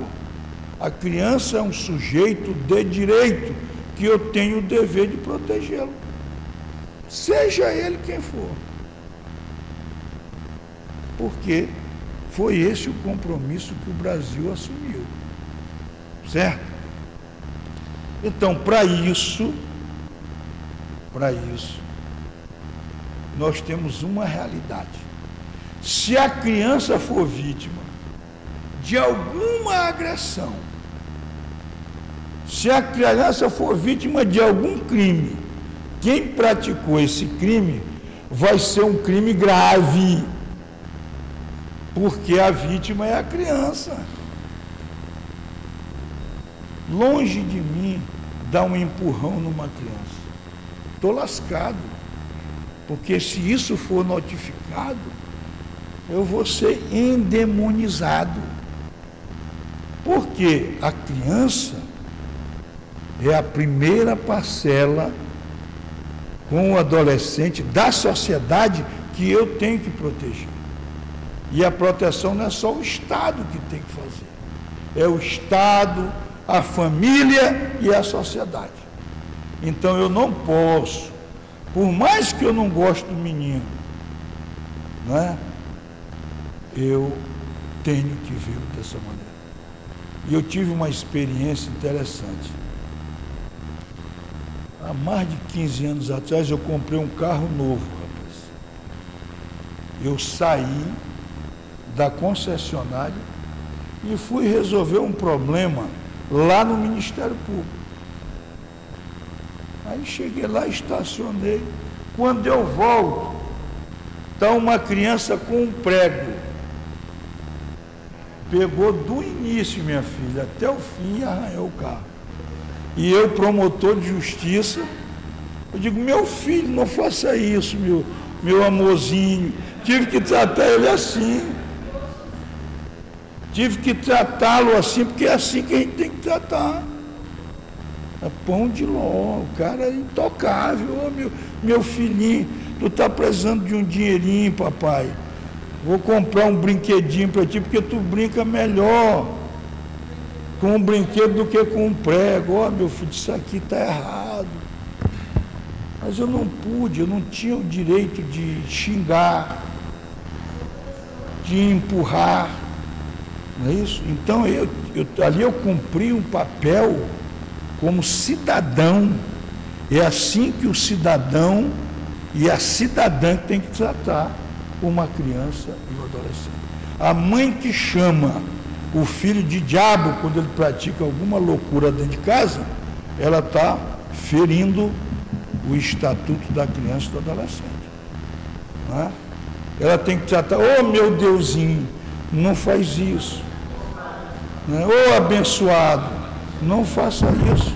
A criança é um sujeito de direito que eu tenho o dever de protegê-lo, seja ele quem for, porque foi esse o compromisso que o Brasil assumiu, certo? Então, para isso, nós temos uma realidade. Se a criança for vítima de alguma agressão, se a criança for vítima de algum crime, quem praticou esse crime vai ser um crime grave, porque a vítima é a criança. Longe de mim dar um empurrão numa criança. Estou lascado, porque se isso for notificado, eu vou ser endemonizado. Porque a criança é a primeira parcela com o adolescente da sociedade que eu tenho que proteger. E a proteção não é só o Estado que tem que fazer. É o Estado, a família e a sociedade. Então eu não posso, por mais que eu não goste do menino, né, eu tenho que vê-lo dessa maneira. E eu tive uma experiência interessante. Há mais de 15 anos atrás eu comprei um carro novo, rapaz. Eu saí da concessionária e fui resolver um problema lá no Ministério Público. Aí cheguei lá, estacionei. Quando eu volto, está uma criança com um prego. Pegou do início, minha filha, até o fim e arranhou o carro. E eu, promotor de justiça, eu digo, meu filho, não faça isso, meu amorzinho. Tive que tratar ele assim. Tive que tratá-lo assim, porque é assim que a gente tem que tratar. É pão de ló, o cara é intocável. Oh, meu filhinho, tu está precisando de um dinheirinho, papai. Vou comprar um brinquedinho para ti, porque tu brinca melhor com um brinquedo do que com um prego. Ó, meu filho, isso aqui está errado. Mas eu não pude, eu não tinha o direito de xingar, de empurrar, não é isso? Então, ali eu cumpri um papel como cidadão. É assim que o cidadão e a cidadã tem que tratar uma criança e um adolescente. A mãe que chama o filho de diabo quando ele pratica alguma loucura dentro de casa, ela está ferindo o estatuto da criança e do adolescente. Não é? Ela tem que tratar, oh meu Deusinho, não faz isso. Não é? Oh abençoado, não faça isso.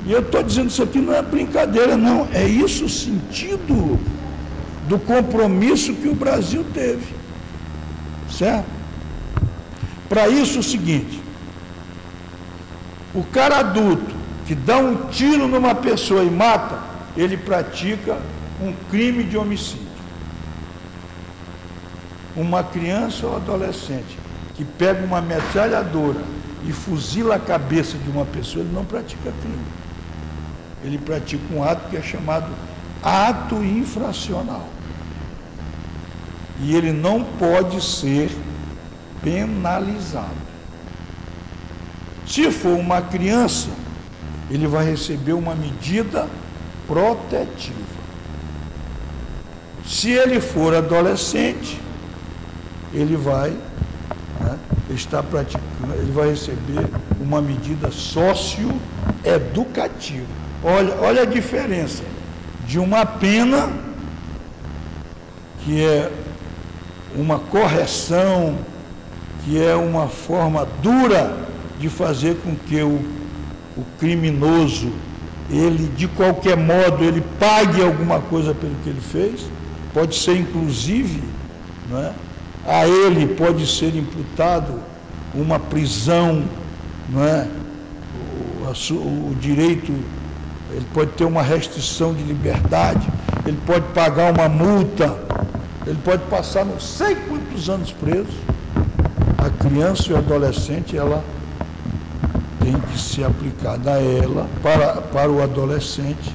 E eu estou dizendo isso aqui não é brincadeira, não. É isso o sentido do compromisso que o Brasil teve. Certo? Para isso, o seguinte: o cara adulto que dá um tiro numa pessoa e mata, ele pratica um crime de homicídio. Uma criança ou adolescente que pega uma metralhadora e fuzila a cabeça de uma pessoa, ele não pratica crime. Ele pratica um ato que é chamado ato infracional. E ele não pode ser penalizado. Se for uma criança, ele vai receber uma medida protetiva. Se ele for adolescente, ele vai estar praticando, ele vai receber uma medida socioeducativa. Olha a diferença de uma pena, que é uma correção, que é uma forma dura de fazer com que o criminoso, ele de qualquer modo, ele pague alguma coisa pelo que ele fez, pode ser inclusive, não é? A ele pode ser imputado uma prisão, não é? O direito, ele pode ter uma restrição de liberdade, ele pode pagar uma multa, ele pode passar não sei quantos anos preso. A criança e o adolescente, ela tem que ser aplicada a ela, para o adolescente,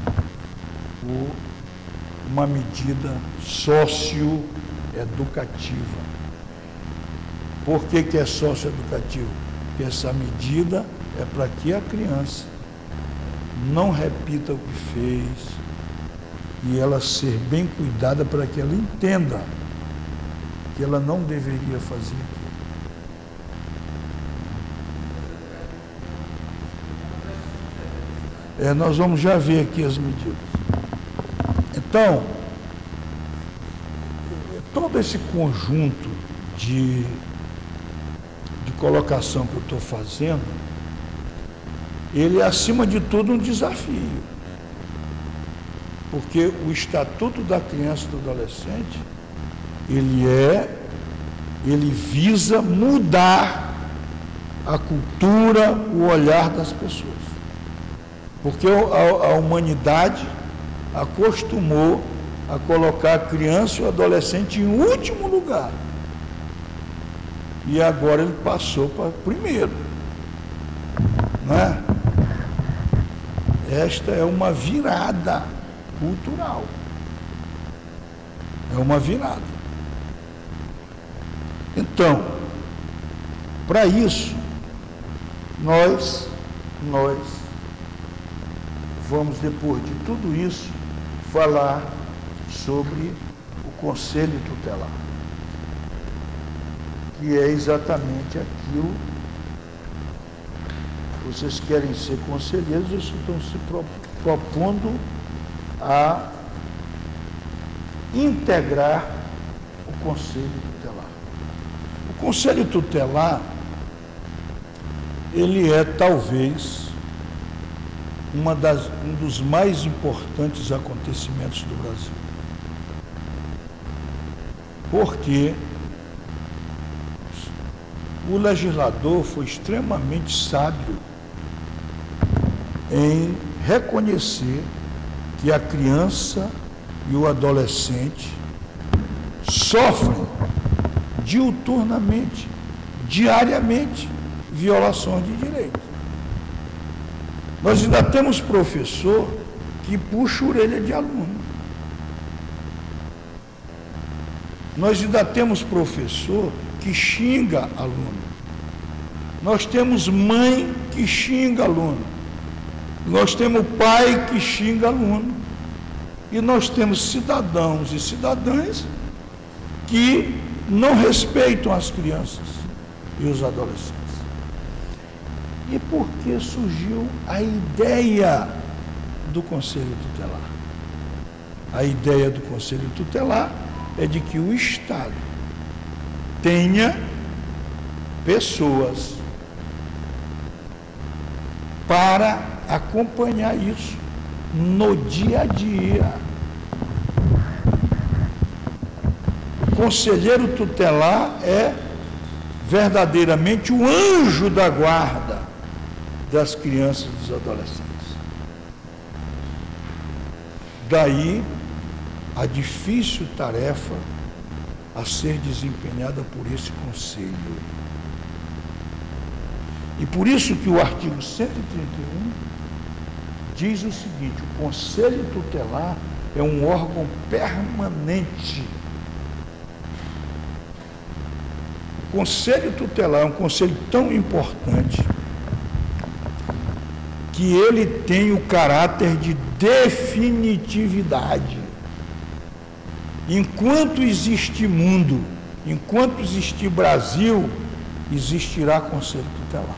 uma medida socioeducativa. Por que é socioeducativo? Porque essa medida é para que a criança não repita o que fez e ela ser bem cuidada para que ela entenda que ela não deveria fazer aquilo. Nós vamos já ver aqui as medidas. Então, todo esse conjunto de colocação que eu estou fazendo, ele é, acima de tudo, um desafio. Porque o Estatuto da Criança e do Adolescente, ele visa mudar a cultura, o olhar das pessoas. Porque a humanidade acostumou a colocar a criança e o adolescente em último lugar. E agora ele passou para primeiro. Não é? Esta é uma virada cultural. É uma virada. Então, para isso, nós vamos, depois de tudo isso, falar sobre o Conselho Tutelar, que é exatamente aquilo. Vocês querem ser conselheiros, vocês estão se propondo a integrar o Conselho Tutelar. O Conselho Tutelar, ele é talvez um dos mais importantes acontecimentos do Brasil. Porque o legislador foi extremamente sábio em reconhecer que a criança e o adolescente sofrem diuturnamente, diariamente, violações de direitos. Nós ainda temos professor que puxa a orelha de aluno. Nós ainda temos professor que xinga aluno. Nós temos mãe que xinga aluno. Nós temos pai que xinga aluno. E nós temos cidadãos e cidadãs que não respeitam as crianças e os adolescentes. E por que surgiu a ideia do Conselho Tutelar? A ideia do Conselho Tutelar é de que o Estado tenha pessoas para acompanhar isso no dia a dia. O conselheiro tutelar é verdadeiramente o anjo da guarda das crianças e dos adolescentes. Daí a difícil tarefa a ser desempenhada por esse conselho. E por isso que o artigo 131 diz o seguinte: o Conselho Tutelar é um órgão permanente. O Conselho Tutelar é um conselho tão importante que ele tem o caráter de definitividade. Enquanto existe mundo, enquanto existir Brasil, existirá Conselho Tutelar.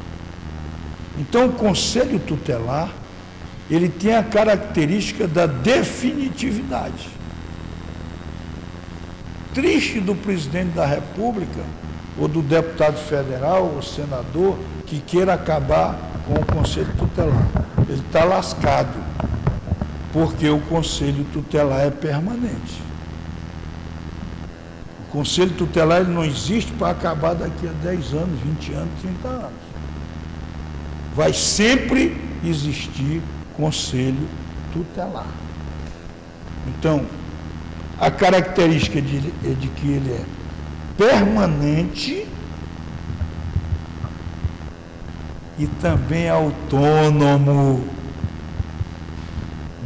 Então, o Conselho Tutelar, ele tem a característica da definitividade. Triste do presidente da República, ou do deputado federal, ou senador, que queira acabar com o Conselho Tutelar. Ele está lascado, porque o Conselho Tutelar é permanente. O Conselho Tutelar ele não existe para acabar daqui a 10 anos, 20 anos, 30 anos. Vai sempre existir Conselho Tutelar. Então, a característica é de que ele é permanente e também autônomo.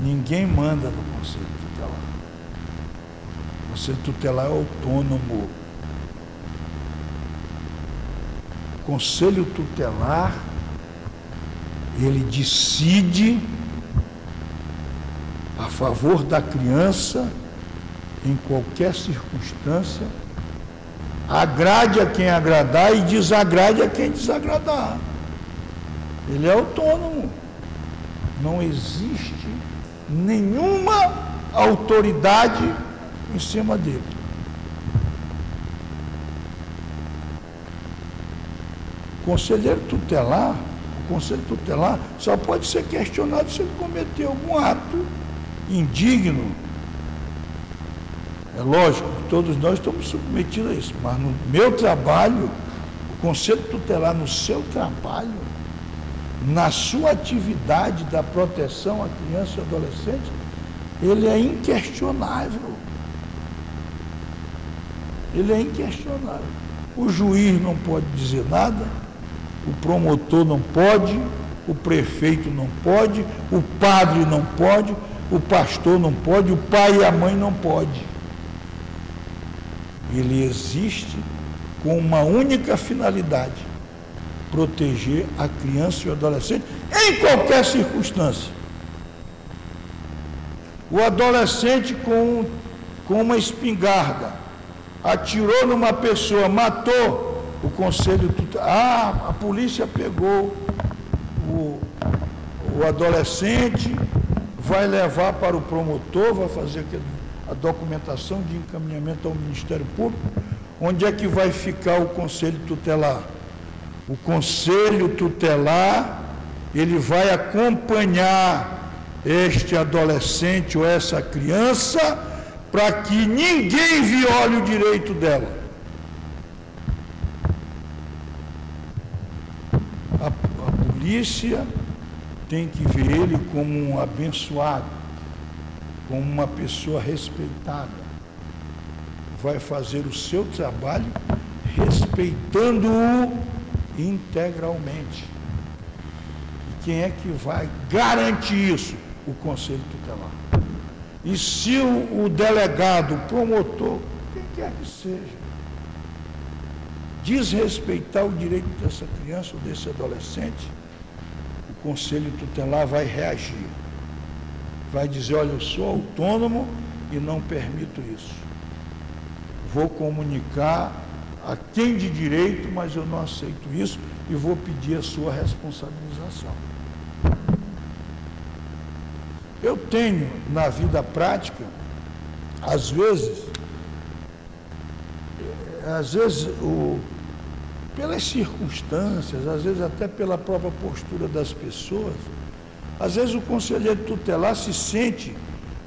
Ninguém manda no Conselho Tutelar. O Conselho Tutelar é autônomo. O Conselho Tutelar, ele decide a favor da criança em qualquer circunstância, agrade a quem agradar e desagrade a quem desagradar. Ele é autônomo. Não existe nenhuma autoridade em cima dele. O conselheiro tutelar, o conselho tutelar só pode ser questionado se ele cometeu algum ato indigno. É lógico que todos nós estamos submetidos a isso, mas no meu trabalho, O conselho tutelar no seu trabalho, na sua atividade da proteção à criança e adolescente, ele é inquestionável. Ele é inquestionável. O juiz não pode dizer nada, o promotor não pode, o prefeito não pode, o padre não pode, o pastor não pode, o pai e a mãe não pode. Ele existe com uma única finalidade: proteger a criança e o adolescente em qualquer circunstância. O adolescente com uma espingarda atirou numa pessoa, matou, o conselho tutelar, a polícia pegou o adolescente, vai levar para o promotor, vai fazer a documentação de encaminhamento ao Ministério Público. Onde é que vai ficar o conselho tutelar? O conselho tutelar, ele vai acompanhar este adolescente ou essa criança para que ninguém viole o direito dela. A polícia tem que ver ele como um abençoado, como uma pessoa respeitada. Vai fazer o seu trabalho respeitando-o integralmente. E quem é que vai garantir isso? O conselho tutelar. E se o delegado, o promotor, quem quer que seja, desrespeitar o direito dessa criança ou desse adolescente, o conselho tutelar vai reagir. Vai dizer: olha, eu sou autônomo e não permito isso. Vou comunicar a quem de direito, mas eu não aceito isso e vou pedir a sua responsabilização. Eu tenho, na vida prática, às vezes, pelas circunstâncias, às vezes até pela própria postura das pessoas, às vezes o conselheiro tutelar se sente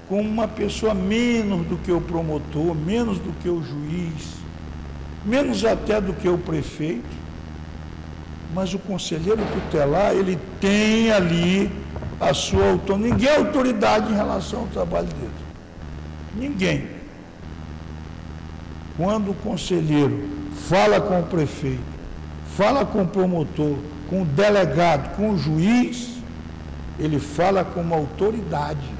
como uma pessoa menos do que o promotor, menos do que o juiz, menos até do que o prefeito. Mas o conselheiro tutelar, ele tem ali a sua autonomia. Ninguém é autoridade em relação ao trabalho dele. Ninguém. Quando o conselheiro fala com o prefeito, fala com o promotor, com o delegado, com o juiz, ele fala com uma autoridade.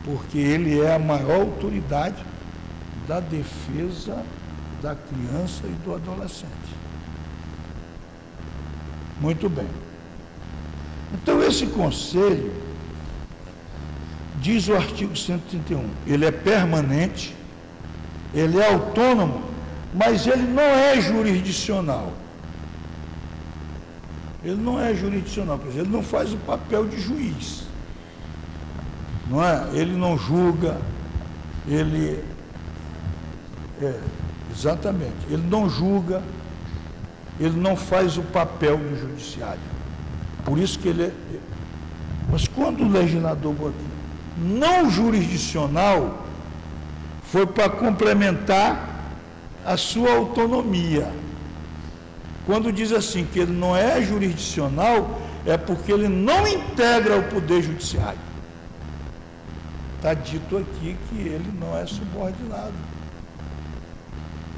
Porque ele é a maior autoridade da defesa da criança e do adolescente. Muito bem. Então, esse conselho, diz o artigo 131, ele é permanente, ele é autônomo, mas ele não é jurisdicional. Ele não é jurisdicional, quer dizer, ele não faz o papel de juiz. Não é? Ele não julga, exatamente, ele não julga, ele não faz o papel do judiciário. Por isso que ele é. Mas quando o legislador botou não jurisdicional, foi para complementar a sua autonomia. Quando diz assim que ele não é jurisdicional, é porque ele não integra o poder judiciário. Está dito aqui que ele não é subordinado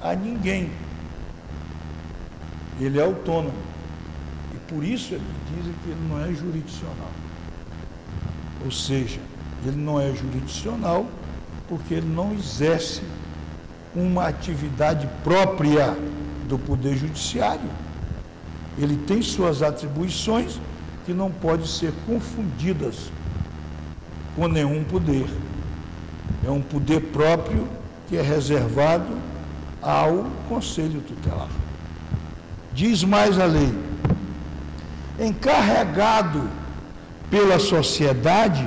a ninguém. Ele é autônomo. E por isso é que dizem que ele não é jurisdicional. Ou seja, ele não é jurisdicional porque ele não exerce uma atividade própria do Poder Judiciário. Ele tem suas atribuições que não podem ser confundidas com nenhum poder. É um poder próprio que é reservado ao Conselho Tutelar. Diz mais a lei: encarregado pela sociedade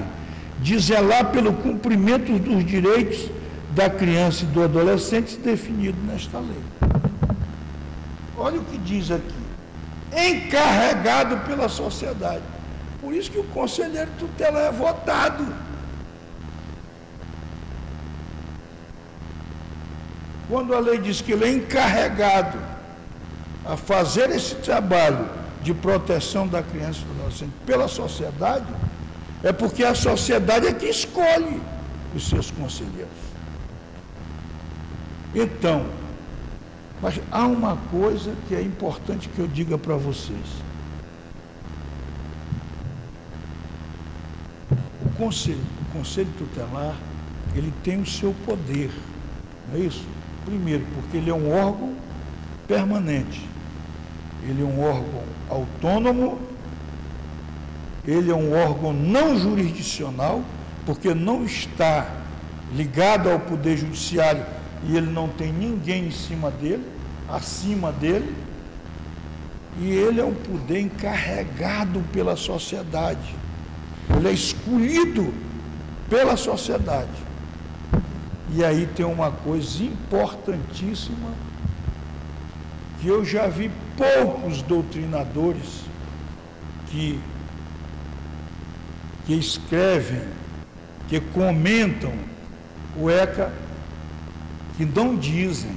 de zelar pelo cumprimento dos direitos da criança e do adolescente definido nesta lei. Olha o que diz aqui: encarregado pela sociedade. Por isso que o conselheiro tutelar é votado. Quando a lei diz que ele é encarregado a fazer esse trabalho de proteção da criança e do adolescente pela sociedade, é porque a sociedade é que escolhe os seus conselheiros. Então, mas há uma coisa que é importante que eu diga para vocês. O conselho tutelar, ele tem o seu poder, não é isso? Primeiro, porque ele é um órgão permanente, ele é um órgão autônomo, ele é um órgão não jurisdicional, porque não está ligado ao Poder Judiciário e ele não tem ninguém em cima dele, acima dele, e ele é um poder encarregado pela sociedade, ele é escolhido pela sociedade. E aí tem uma coisa importantíssima, que eu já vi poucos doutrinadores que escrevem, que comentam o ECA, que não dizem,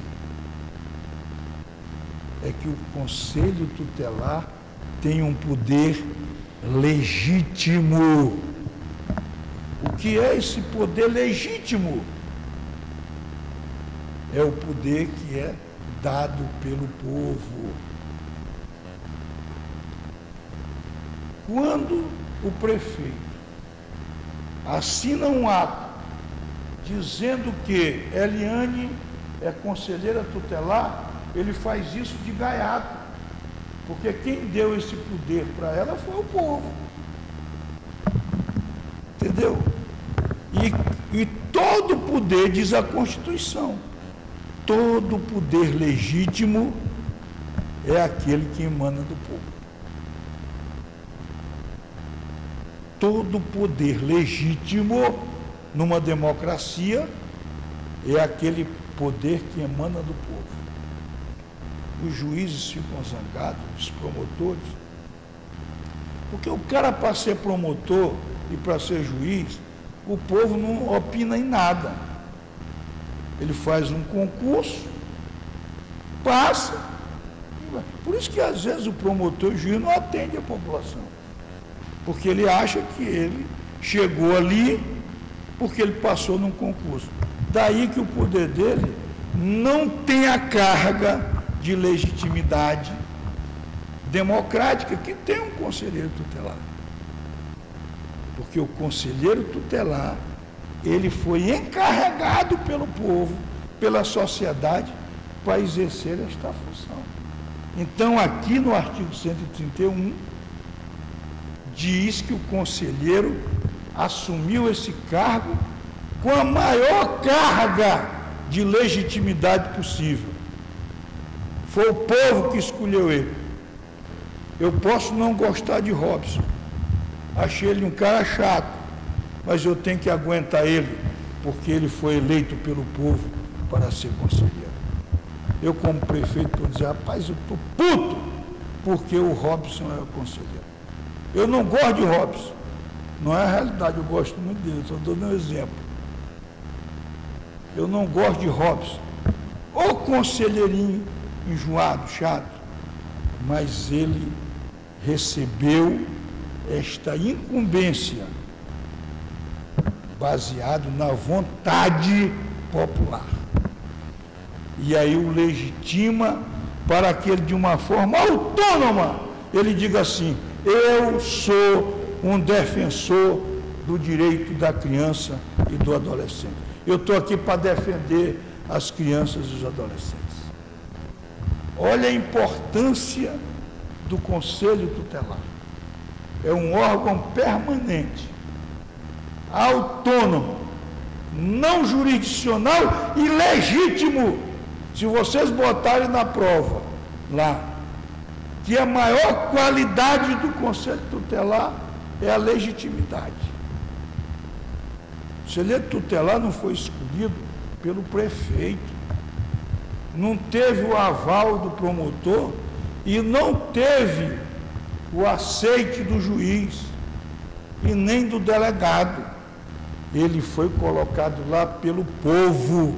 é que o Conselho Tutelar tem um poder legítimo. O que é esse poder legítimo? É o poder que é dado pelo povo. Quando o prefeito assina um ato dizendo que Eliane é conselheira tutelar, ele faz isso de gaiato, porque quem deu esse poder para ela foi o povo. Entendeu? E todo poder, diz a Constituição, todo poder legítimo é aquele que emana do povo. Todo poder legítimo numa democracia é aquele poder que emana do povo. Os juízes ficam zangados, os promotores, porque o cara, para ser promotor e para ser juiz, o povo não opina em nada. Ele faz um concurso, passa. Por isso que às vezes o promotor e o juiz não atende a população, porque ele acha que ele chegou ali porque ele passou num concurso. Daí que o poder dele não tem a carga de legitimidade democrática que tem um conselheiro tutelar. Porque o conselheiro tutelar, ele foi encarregado pelo povo, pela sociedade, para exercer esta função. Então, aqui no artigo 131, diz que o conselheiro assumiu esse cargo com a maior carga de legitimidade possível. Foi o povo que escolheu ele. Eu posso não gostar de Robson, achei ele um cara chato, mas eu tenho que aguentar ele, porque ele foi eleito pelo povo para ser conselheiro. Eu, como prefeito, vou dizer, rapaz, eu estou puto, porque o Robson é o conselheiro. Eu não gosto de Robson, não é a realidade, eu gosto muito dele, estou dando um exemplo. Eu não gosto de Robson, o conselheirinho enjoado, chato, mas ele recebeu esta incumbência baseado na vontade popular. E aí o legitima para que ele, de uma forma autônoma, ele diga assim: eu sou um defensor do direito da criança e do adolescente. Eu estou aqui para defender as crianças e os adolescentes. Olha a importância do Conselho Tutelar. É um órgão permanente, autônomo, não jurisdicional e legítimo. Se vocês botarem na prova lá que a maior qualidade do Conselho Tutelar é a legitimidade. O Conselho Tutelar não foi escolhido pelo prefeito, não teve o aval do promotor e não teve o aceite do juiz e nem do delegado. Ele foi colocado lá pelo povo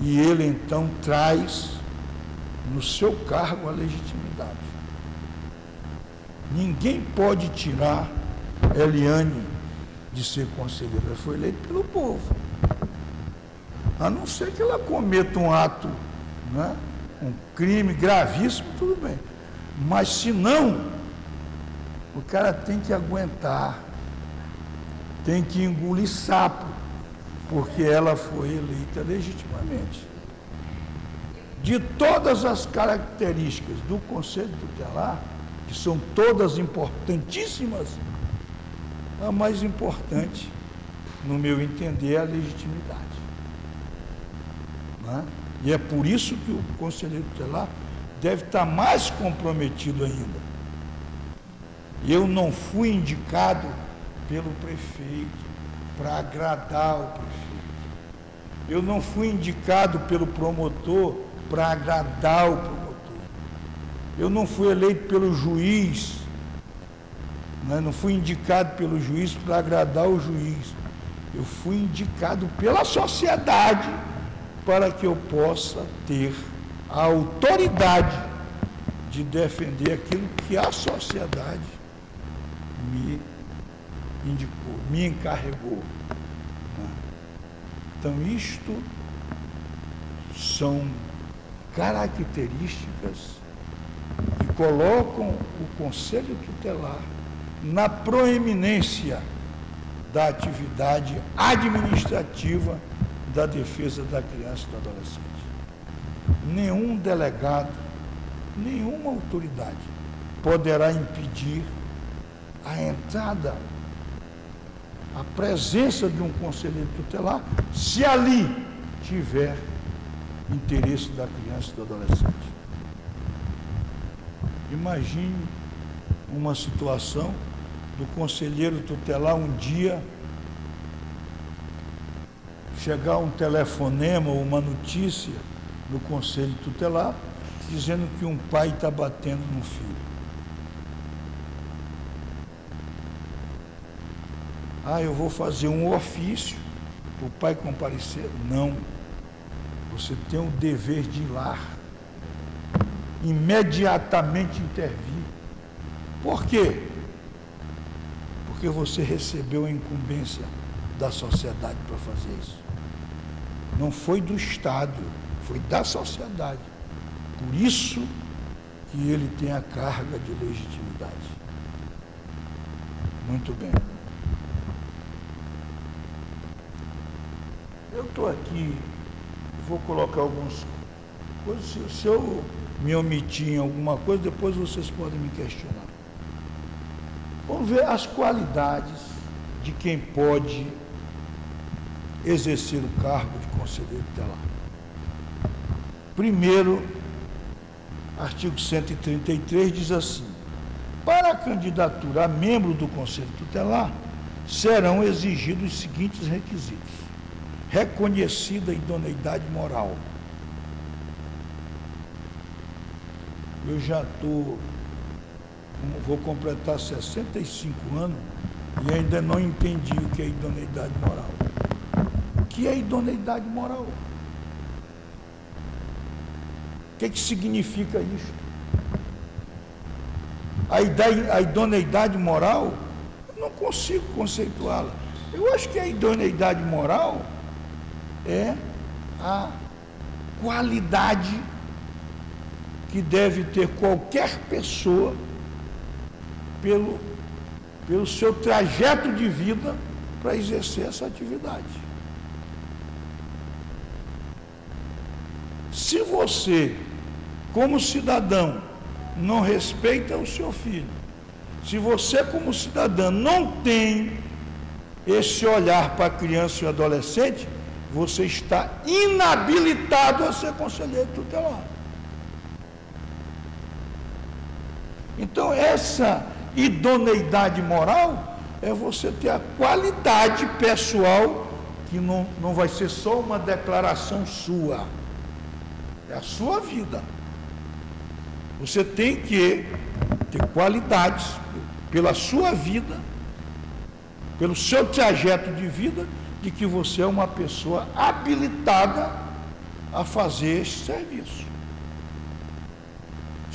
e ele então traz no seu cargo a legitimidade. Ninguém pode tirar Eliane de ser conselheira. Ela foi eleita pelo povo. A não ser que ela cometa um ato, né, um crime gravíssimo, tudo bem. Mas se não, o cara tem que aguentar, tem que engolir sapo, porque ela foi eleita legitimamente. De todas as características do Conselho Tutelar, que são todas importantíssimas, a mais importante, no meu entender, é a legitimidade. Né? E é por isso que o conselheiro tutelar deve estar mais comprometido ainda. Eu não fui indicado pelo prefeito para agradar o prefeito. Eu não fui indicado pelo promotor para agradar o promotor. Eu não fui eleito pelo juiz, né? Não fui indicado pelo juiz para agradar o juiz. Eu fui indicado pela sociedade para que eu possa ter a autoridade de defender aquilo que a sociedade me indicou, me encarregou. Então, isto são características que colocam o Conselho Tutelar na proeminência da atividade administrativa da defesa da criança e do adolescente. Nenhum delegado, nenhuma autoridade poderá impedir a entrada, a presença de um conselheiro tutelar, se ali tiver interesse da criança e do adolescente. Imagine uma situação do conselheiro tutelar um dia chegar um telefonema ou uma notícia no conselho tutelar dizendo que um pai está batendo no filho. Ah, eu vou fazer um ofício para o pai comparecer. Não. Você tem o dever de ir lá, imediatamente intervir. Por quê? Porque você recebeu a incumbência da sociedade para fazer isso. Não foi do Estado, foi da sociedade. Por isso que ele tem a carga de legitimidade. Muito bem. Eu estou aqui, vou colocar algumas coisas. Se eu me omitir em alguma coisa, depois vocês podem me questionar. Vamos ver as qualidades de quem pode exercer o cargo de conselheiro tutelar. Primeiro, artigo 133 diz assim: para a candidatura a membro do Conselho Tutelar, serão exigidos os seguintes requisitos: reconhecida idoneidade moral. Eu já vou completar 65 anos e ainda não entendi o que é idoneidade moral. O que é idoneidade moral? O que significa isso? A idoneidade moral, eu não consigo conceituá-la. Eu acho que a idoneidade moral é a qualidade que deve ter qualquer pessoa pelo seu trajeto de vida para exercer essa atividade. Se você, como cidadão, não respeita o seu filho, se você, como cidadão, não tem esse olhar para a criança e o adolescente, você está inabilitado a ser conselheiro tutelar. Então, essa idoneidade moral é você ter a qualidade pessoal, que não vai ser só uma declaração sua, é a sua vida. Você tem que ter qualidades pela sua vida, pelo seu trajeto de vida, de que você é uma pessoa habilitada a fazer esse serviço.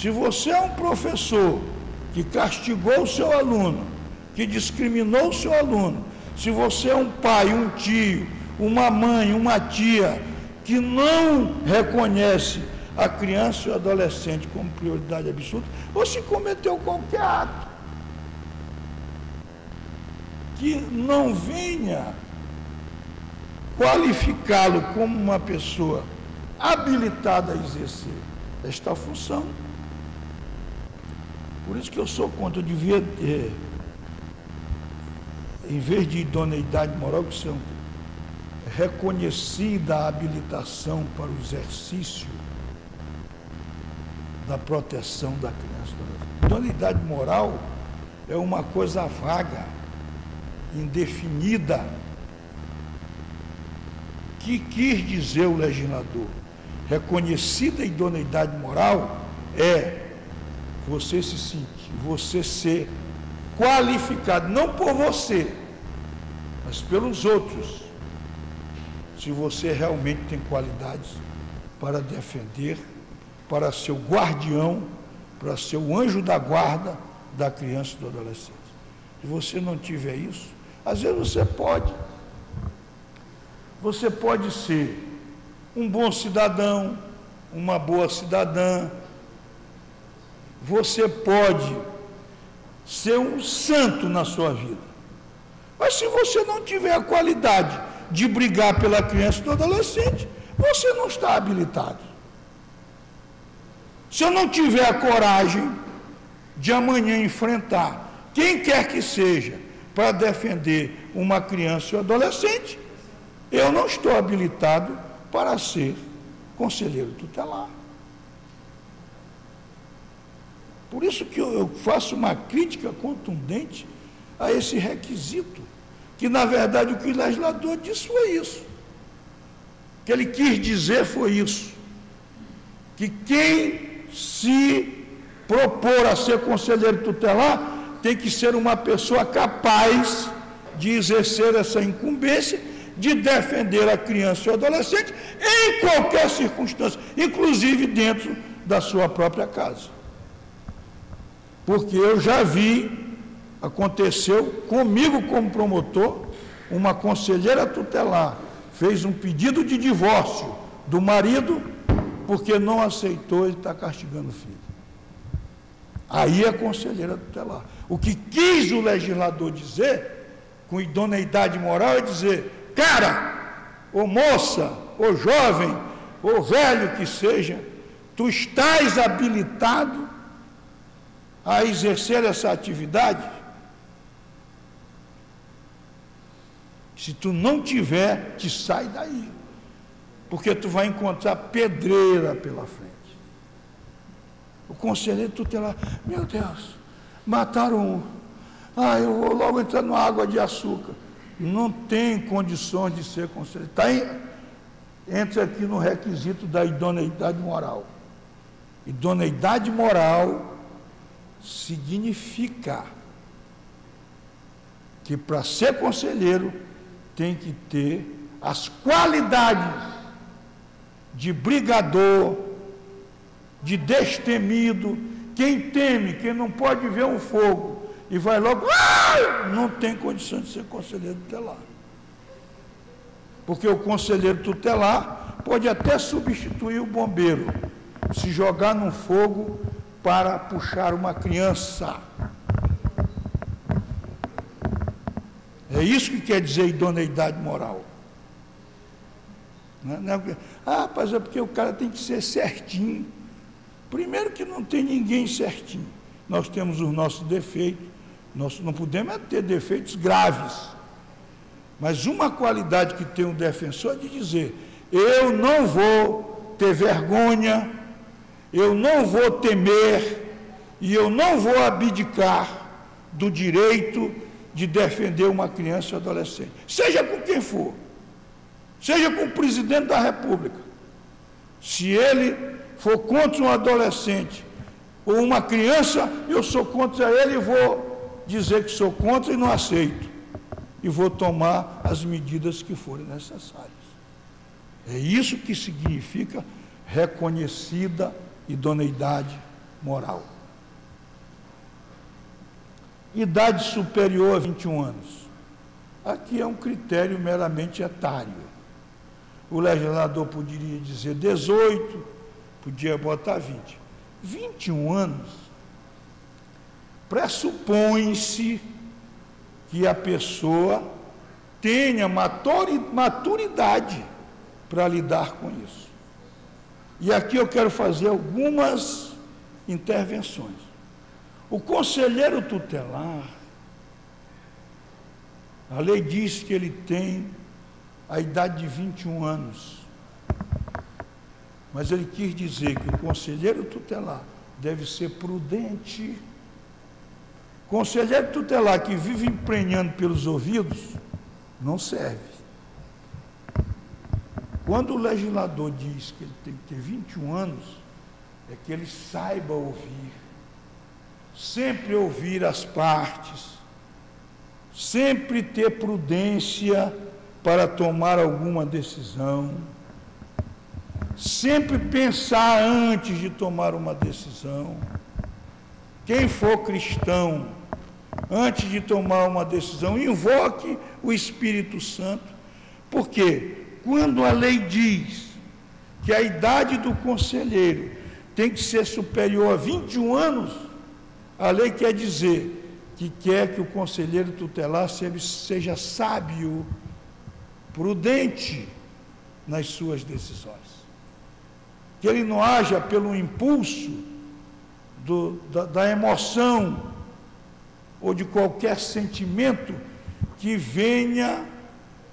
Se você é um professor que castigou o seu aluno, que discriminou o seu aluno, se você é um pai, um tio, uma mãe, uma tia, que não reconhece a criança e o adolescente como prioridade absoluta, você cometeu qualquer ato que não venha qualificá-lo como uma pessoa habilitada a exercer esta função. Por isso que eu sou contra, eu devia ter, em vez de idoneidade moral, que são reconhecida a habilitação para o exercício da proteção da criança. Idoneidade moral é uma coisa vaga, indefinida. O que quis dizer o legislador? Reconhecida a idoneidade moral é você se sentir, você ser qualificado, não por você, mas pelos outros, se você realmente tem qualidades para defender, para ser o guardião, para ser o anjo da guarda da criança e do adolescente. Se você não tiver isso, às vezes você pode ser um bom cidadão, uma boa cidadã, você pode ser um santo na sua vida. Mas se você não tiver a qualidade de brigar pela criança e do adolescente, você não está habilitado. Se eu não tiver a coragem de amanhã enfrentar quem quer que seja para defender uma criança e um adolescente, eu não estou habilitado para ser conselheiro tutelar. Por isso que eu faço uma crítica contundente a esse requisito, que na verdade o que o legislador disse foi isso. O que ele quis dizer foi isso, que quem se propor a ser conselheiro tutelar tem que ser uma pessoa capaz de exercer essa incumbência, de defender a criança e o adolescente em qualquer circunstância, inclusive dentro da sua própria casa. Porque eu já vi, aconteceu comigo como promotor, uma conselheira tutelar fez um pedido de divórcio do marido porque não aceitou ele estar castigando o filho. Aí é conselheira tutelar. O que quis o legislador dizer, com idoneidade moral, é dizer: cara, ou moça, ou jovem, ou velho que seja, tu estás habilitado a exercer essa atividade? Se tu não tiver, te sai daí, porque tu vai encontrar pedreira pela frente. O conselheiro tutelar: meu Deus, mataram um, eu vou logo entrar numa água de açúcar. Não tem condições de ser conselheiro. Entra aqui no requisito da idoneidade moral. Idoneidade moral significa que para ser conselheiro tem que ter as qualidades de brigador, de destemido. Quem teme, quem não pode ver um fogo e vai logo, não tem condições de ser conselheiro tutelar. Porque o conselheiro tutelar pode até substituir o bombeiro, se jogar num fogo para puxar uma criança. É isso que quer dizer idoneidade moral. Mas é porque o cara tem que ser certinho. Primeiro que não tem ninguém certinho. Nós temos os nossos defeitos. Nós não podemos ter defeitos graves. Mas uma qualidade que tem um defensor é de dizer: eu não vou ter vergonha, eu não vou temer e eu não vou abdicar do direito de defender uma criança e um adolescente, seja com quem for, seja com o presidente da República. Se ele for contra um adolescente ou uma criança, eu sou contra ele e vou dizer que sou contra e não aceito, e vou tomar as medidas que forem necessárias. É isso que significa reconhecida idoneidade moral. Idade superior a 21 anos. Aqui é um critério meramente etário. O legislador poderia dizer 18, podia botar 20. 21 anos, pressupõe-se que a pessoa tenha maturidade para lidar com isso. E aqui eu quero fazer algumas intervenções. O conselheiro tutelar, a lei diz que ele tem a idade de 21 anos, mas ele quis dizer que o conselheiro tutelar deve ser prudente. Conselheiro tutelar que vive emprenhando pelos ouvidos, não serve. Quando o legislador diz que ele tem que ter 21 anos, é que ele saiba ouvir, sempre ouvir as partes, sempre ter prudência para tomar alguma decisão, sempre pensar antes de tomar uma decisão. Quem for cristão, antes de tomar uma decisão, invoque o Espírito Santo, porque quando a lei diz que a idade do conselheiro tem que ser superior a 21 anos, a lei quer dizer que quer que o conselheiro tutelar seja sábio, prudente nas suas decisões. Que ele não haja pelo impulso da emoção ou de qualquer sentimento que venha,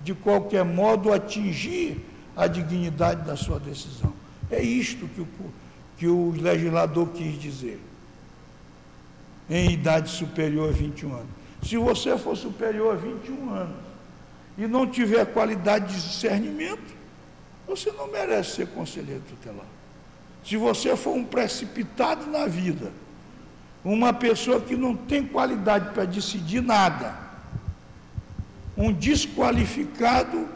de qualquer modo, atingir a dignidade da sua decisão. É isto que o legislador quis dizer, em idade superior a 21 anos. Se você for superior a 21 anos e não tiver qualidade de discernimento, você não merece ser conselheiro tutelar. Se você for um precipitado na vida, uma pessoa que não tem qualidade para decidir nada, um desqualificado,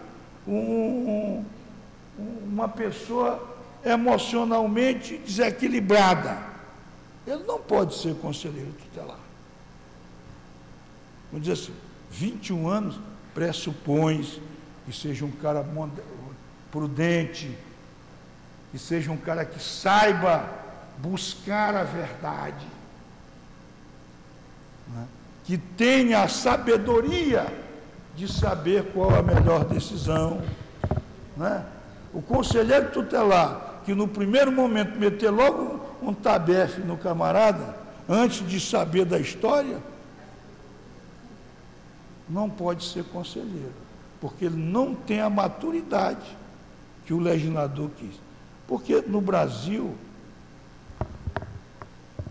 uma pessoa emocionalmente desequilibrada, ele não pode ser conselheiro tutelar. Vamos dizer assim, 21 anos pressupõe que seja um cara prudente, que seja um cara que saiba buscar a verdade, né? Que tenha a sabedoria de saber qual a melhor decisão, né? O conselheiro tutelar, que no primeiro momento meter logo um tabefe no camarada, antes de saber da história, não pode ser conselheiro, porque ele não tem a maturidade que o legislador quis. Porque no Brasil,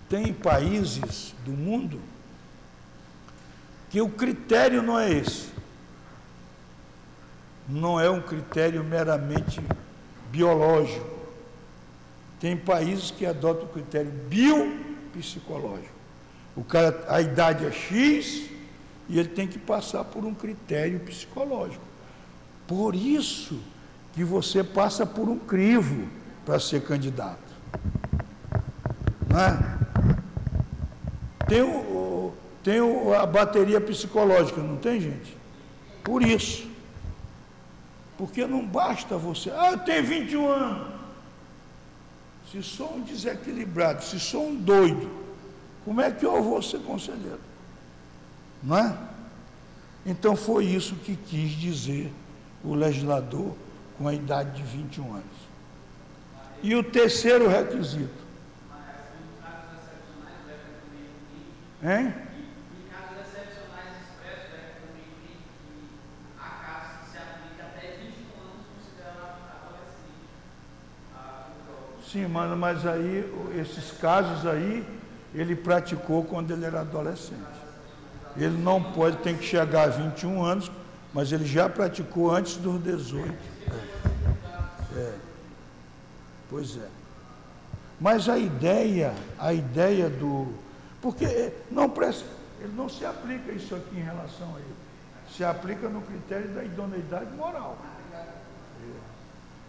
tem países do mundo que o critério não é esse. Não é um critério meramente biológico. Tem países que adotam o critério biopsicológico. O cara, a idade é X e ele tem que passar por um critério psicológico. Por isso que você passa por um crivo para ser candidato. Não é? Tem a bateria psicológica, não tem, gente? Por isso. Porque não basta você, eu tenho 21 anos. Se sou um desequilibrado, se sou um doido, como é que eu vou ser conselheiro? Não é? Então foi isso que quis dizer o legislador com a idade de 21 anos. E o terceiro requisito. Hein? Sim, mas aí, esses casos aí, ele praticou quando ele era adolescente. Ele não pode, tem que chegar a 21 anos, mas ele já praticou antes dos 18. Pois é. Mas a ideia do... Porque ele não se aplica isso aqui em relação a ele. Se aplica no critério da idoneidade moral.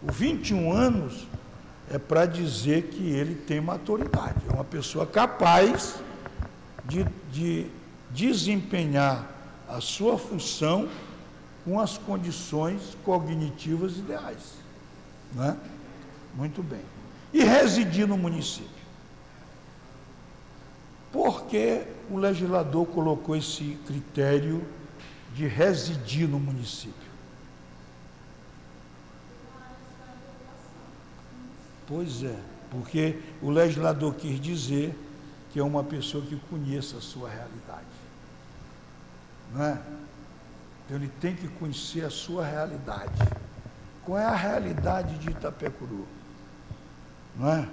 O 21 anos é para dizer que ele tem maturidade, é uma pessoa capaz de desempenhar a sua função com as condições cognitivas ideais, né? Muito bem. E residir no município. Por que o legislador colocou esse critério de residir no município? Pois é, porque o legislador quis dizer que é uma pessoa que conheça a sua realidade, não é? Então ele tem que conhecer a sua realidade. Qual é a realidade de Itapecuru? Não é?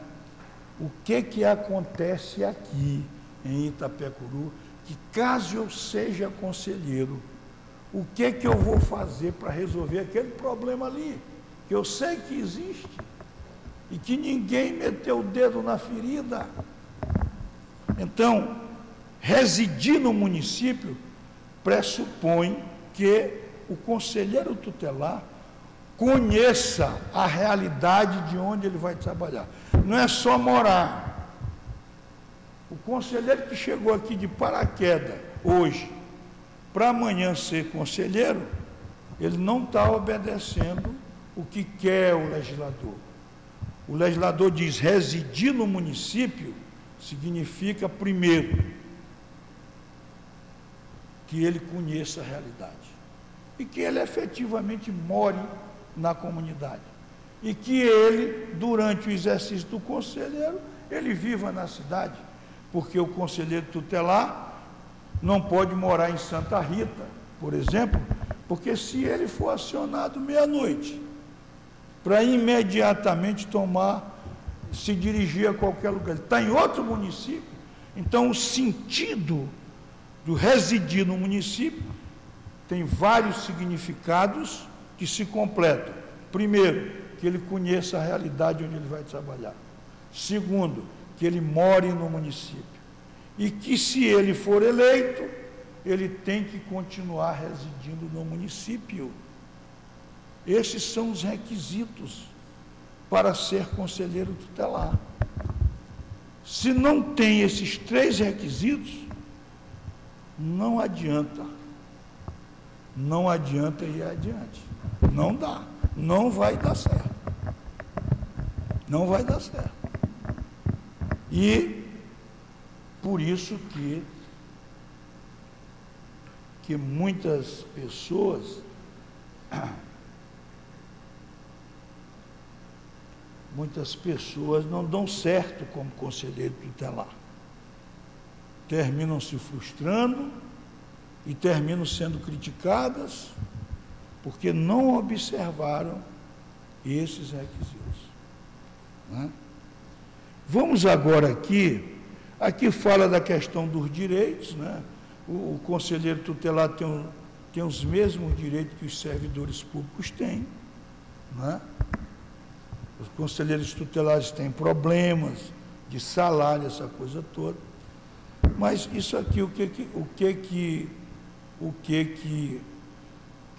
O que acontece aqui em Itapecuru, que caso eu seja conselheiro, o que eu vou fazer para resolver aquele problema ali, que eu sei que existe, e que ninguém meteu o dedo na ferida. Então, residir no município pressupõe que o conselheiro tutelar conheça a realidade de onde ele vai trabalhar. Não é só morar. O conselheiro que chegou aqui de paraquedas hoje, para amanhã ser conselheiro, ele não está obedecendo o que quer o legislador. O legislador diz: residir no município significa, primeiro, que ele conheça a realidade e que ele efetivamente more na comunidade e que ele, durante o exercício do conselheiro, ele viva na cidade, porque o conselheiro tutelar não pode morar em Santa Rita, por exemplo, porque se ele for acionado meia-noite para imediatamente se dirigir a qualquer lugar, ele está em outro município. Então o sentido do residir no município tem vários significados que se completam. Primeiro, que ele conheça a realidade onde ele vai trabalhar. Segundo, que ele more no município. E que, se ele for eleito, ele tem que continuar residindo no município. Esses são os requisitos para ser conselheiro tutelar. Se não tem esses 3 requisitos, não adianta. Não adianta ir adiante. Não dá. Não vai dar certo. Não vai dar certo. E por isso que muitas pessoas não dão certo como conselheiro tutelar. Terminam se frustrando e terminam sendo criticadas porque não observaram esses requisitos, né? Vamos agora aqui fala da questão dos direitos, né? O conselheiro tutelar tem os mesmos direitos que os servidores públicos têm, né? Os conselheiros tutelares têm problemas de salário, essa coisa toda. Mas isso aqui, o que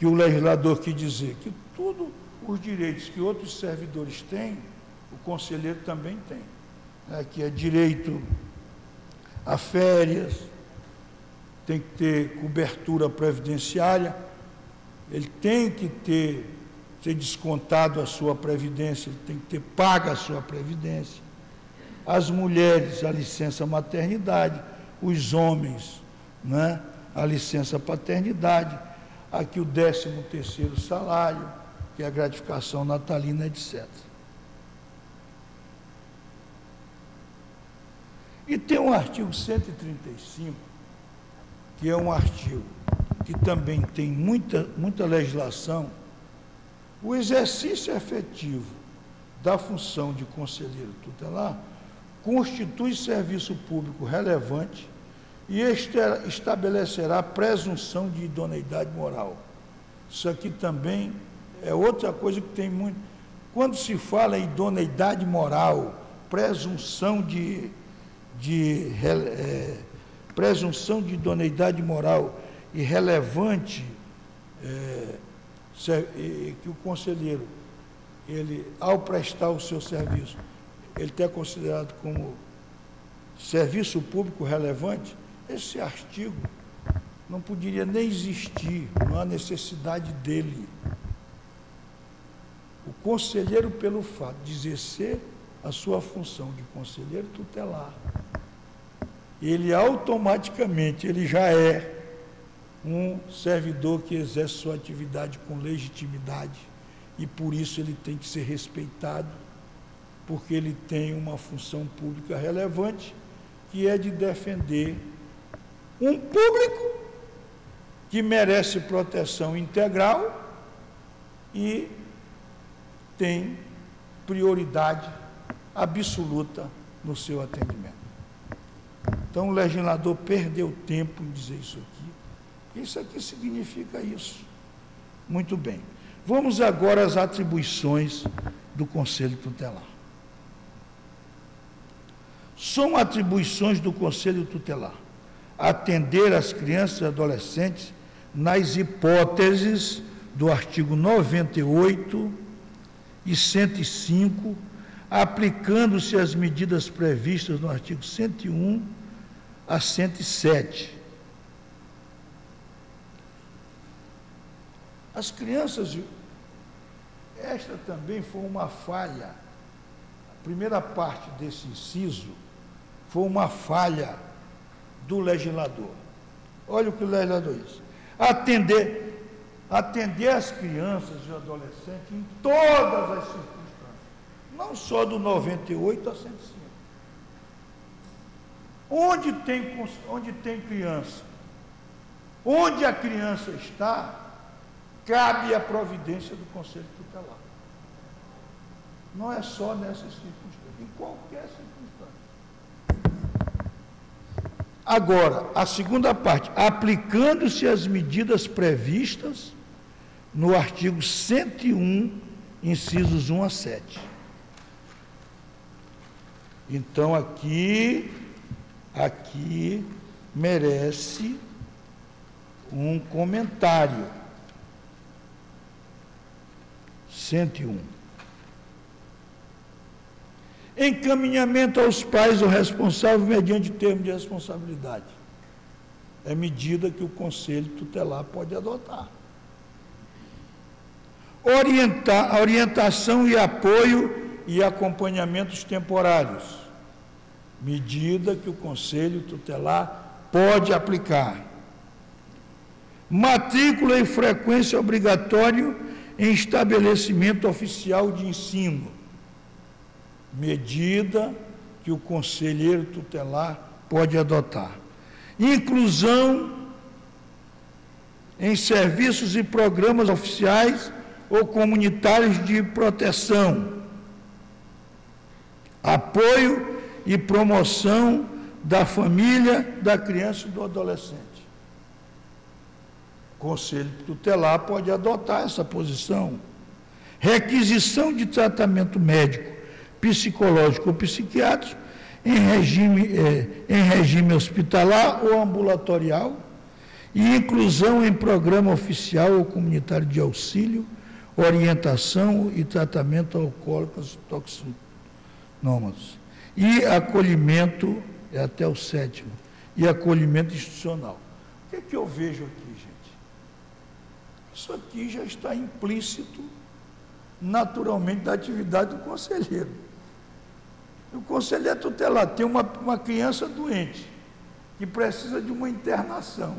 o legislador quis dizer? Que todos os direitos que outros servidores têm, o conselheiro também tem. Que é direito a férias, tem que ter cobertura previdenciária, ele tem que ser descontado a sua previdência, ele tem que ter paga a sua previdência. As mulheres, a licença maternidade, os homens, né, a licença paternidade, aqui o 13º salário, que é a gratificação natalina, etc. E tem um artigo 135, que é um artigo que também tem muita legislação. O exercício efetivo da função de conselheiro tutelar constitui serviço público relevante e estabelecerá presunção de idoneidade moral. Isso aqui também é outra coisa que tem muito. Quando se fala em idoneidade moral, presunção de idoneidade moral e relevante, que o conselheiro ele, ao prestar o seu serviço, ele é considerado como serviço público relevante, esse artigo não poderia nem existir, não há necessidade dele. O conselheiro, pelo fato de exercer a sua função de conselheiro tutelar, ele automaticamente, ele já é um servidor que exerce sua atividade com legitimidade e por isso ele tem que ser respeitado, porque ele tem uma função pública relevante, que é de defender um público que merece proteção integral e tem prioridade absoluta no seu atendimento. Então, o legislador perdeu tempo em dizer isso aqui. Isso aqui significa isso. Muito bem. Vamos agora às atribuições do Conselho Tutelar. São atribuições do Conselho Tutelar atender as crianças e adolescentes nas hipóteses do artigo 98 e 105, aplicando-se as medidas previstas no artigo 101 a 107. As crianças, esta também foi uma falha, a primeira parte desse inciso foi uma falha do legislador. Olha o que o legislador diz: atender as crianças e adolescentes em todas as circunstâncias, não só do 98 a 105. Onde tem criança, onde a criança está, cabe a providência do Conselho Tutelar. Não é só nessas circunstâncias, em qualquer circunstância. Agora, a segunda parte, aplicando-se as medidas previstas no artigo 101, incisos 1 a 7. Então, aqui merece um comentário. 101. Encaminhamento aos pais ou responsável mediante termo de responsabilidade. É medida que o Conselho Tutelar pode adotar. Orientação e apoio e acompanhamentos temporários. Medida que o Conselho Tutelar pode aplicar. Matrícula e frequência obrigatória em estabelecimento oficial de ensino. Medida que o conselheiro tutelar pode adotar. Inclusão em serviços e programas oficiais ou comunitários de proteção. Apoio e promoção da família, da criança e do adolescente. O Conselho Tutelar pode adotar essa posição. Requisição de tratamento médico, psicológico ou psiquiátrico em regime hospitalar ou ambulatorial e inclusão em programa oficial ou comunitário de auxílio, orientação e tratamento alcoólicos e toxinômanos. E acolhimento, até o 7º, e acolhimento institucional. O que eu vejo aqui, gente? Isso aqui já está implícito, naturalmente, da atividade do conselheiro. O conselheiro tutelar tem uma criança doente, que precisa de uma internação.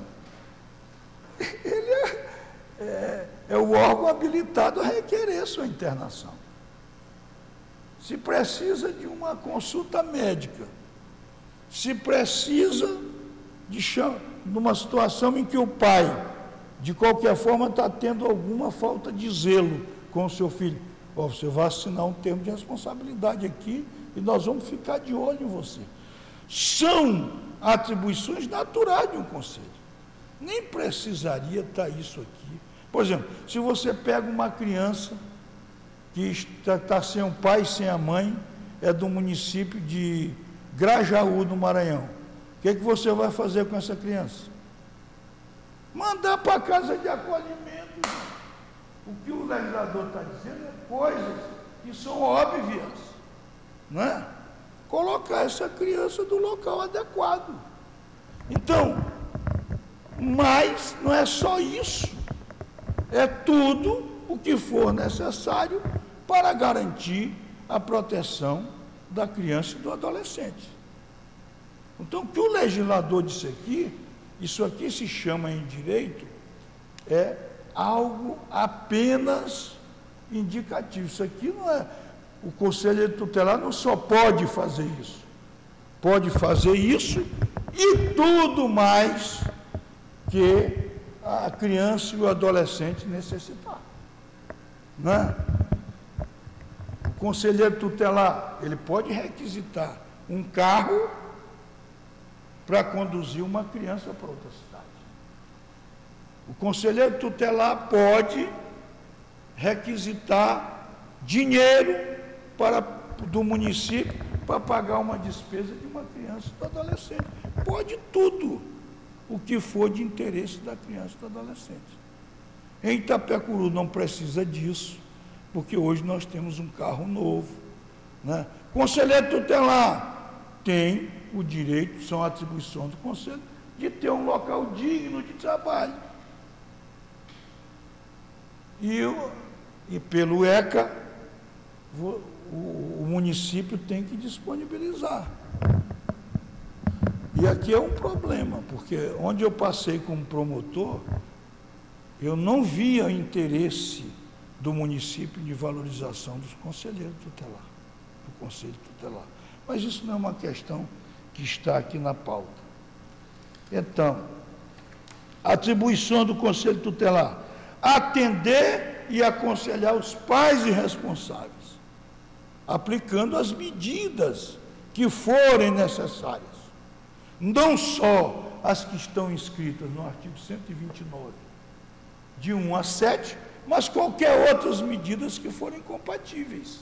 Ele é o órgão habilitado a requerer sua internação. Se precisa de uma consulta médica, se precisa de uma situação em que o pai, de qualquer forma, está tendo alguma falta de zelo com o seu filho, você vai assinar um termo de responsabilidade aqui e nós vamos ficar de olho em você. São atribuições naturais de um conselho. Nem precisaria estar isso aqui. Por exemplo, se você pega uma criança que está sem o pai e sem a mãe, é do município de Grajaú, no Maranhão. O que você vai fazer com essa criança? Mandar para a casa de acolhimento. O que o legislador está dizendo é coisas que são óbvias, não é? Colocar essa criança no local adequado. Então, mas não é só isso, é tudo o que for necessário para garantir a proteção da criança e do adolescente. Então, o que o legislador disse aqui, isso aqui se chama em direito, é algo apenas indicativo. Isso aqui não é, o conselheiro tutelar não só pode fazer isso, pode fazer isso e tudo mais que a criança e o adolescente necessitar, não é? O conselheiro tutelar, ele pode requisitar um carro para conduzir uma criança para outra cidade. O conselheiro tutelar pode requisitar dinheiro do município para pagar uma despesa de uma criança e do adolescente. Pode tudo o que for de interesse da criança e do adolescente. Em Itapecuru não precisa disso, porque hoje nós temos um carro novo, né? Conselheiro tutelar tem o direito, são atribuições do conselho, de ter um local digno de trabalho. E pelo ECA, o município tem que disponibilizar. E aqui é um problema, porque onde eu passei como promotor, eu não via interesse do município de valorização dos conselheiros tutelares, do conselho tutelar. Mas isso não é uma questão que está aqui na pauta. Então, atribuição do conselho tutelar: atender e aconselhar os pais irresponsáveis, aplicando as medidas que forem necessárias, não só as que estão inscritas no artigo 129, de 1 a 7, mas qualquer outras medidas que forem compatíveis,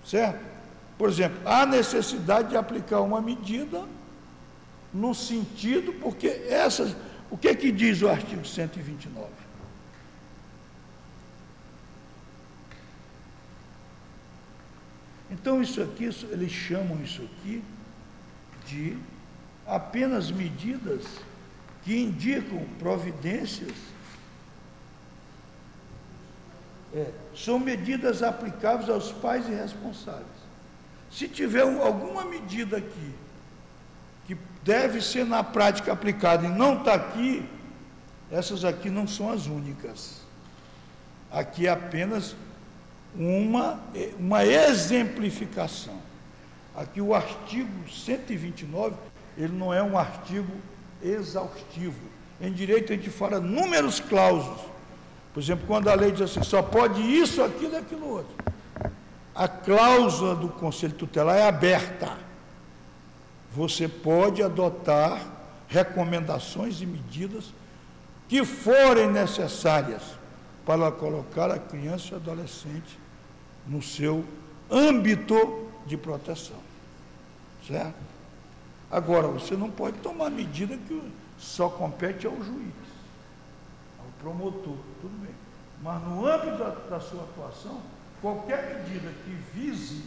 certo? Por exemplo, há necessidade de aplicar uma medida no sentido, porque essas, o que é que diz o artigo 129? Então, isso aqui, eles chamam isso aqui de apenas medidas que indicam providências, são medidas aplicáveis aos pais irresponsáveis. Se tiver alguma medida aqui que deve ser na prática aplicada e não está aqui, essas aqui não são as únicas. Aqui é apenas uma exemplificação. Aqui o artigo 129, ele não é um artigo exaustivo. Em direito a gente fala números clausos. Por exemplo, quando a lei diz assim, só pode isso, aquilo e aquilo outro. A cláusula do conselho tutelar é aberta. Você pode adotar recomendações e medidas que forem necessárias para colocar a criança e o adolescente no seu âmbito de proteção, certo? Agora, você não pode tomar medida que só compete ao juiz, ao promotor, tudo bem. Mas no âmbito da sua atuação, qualquer medida que vise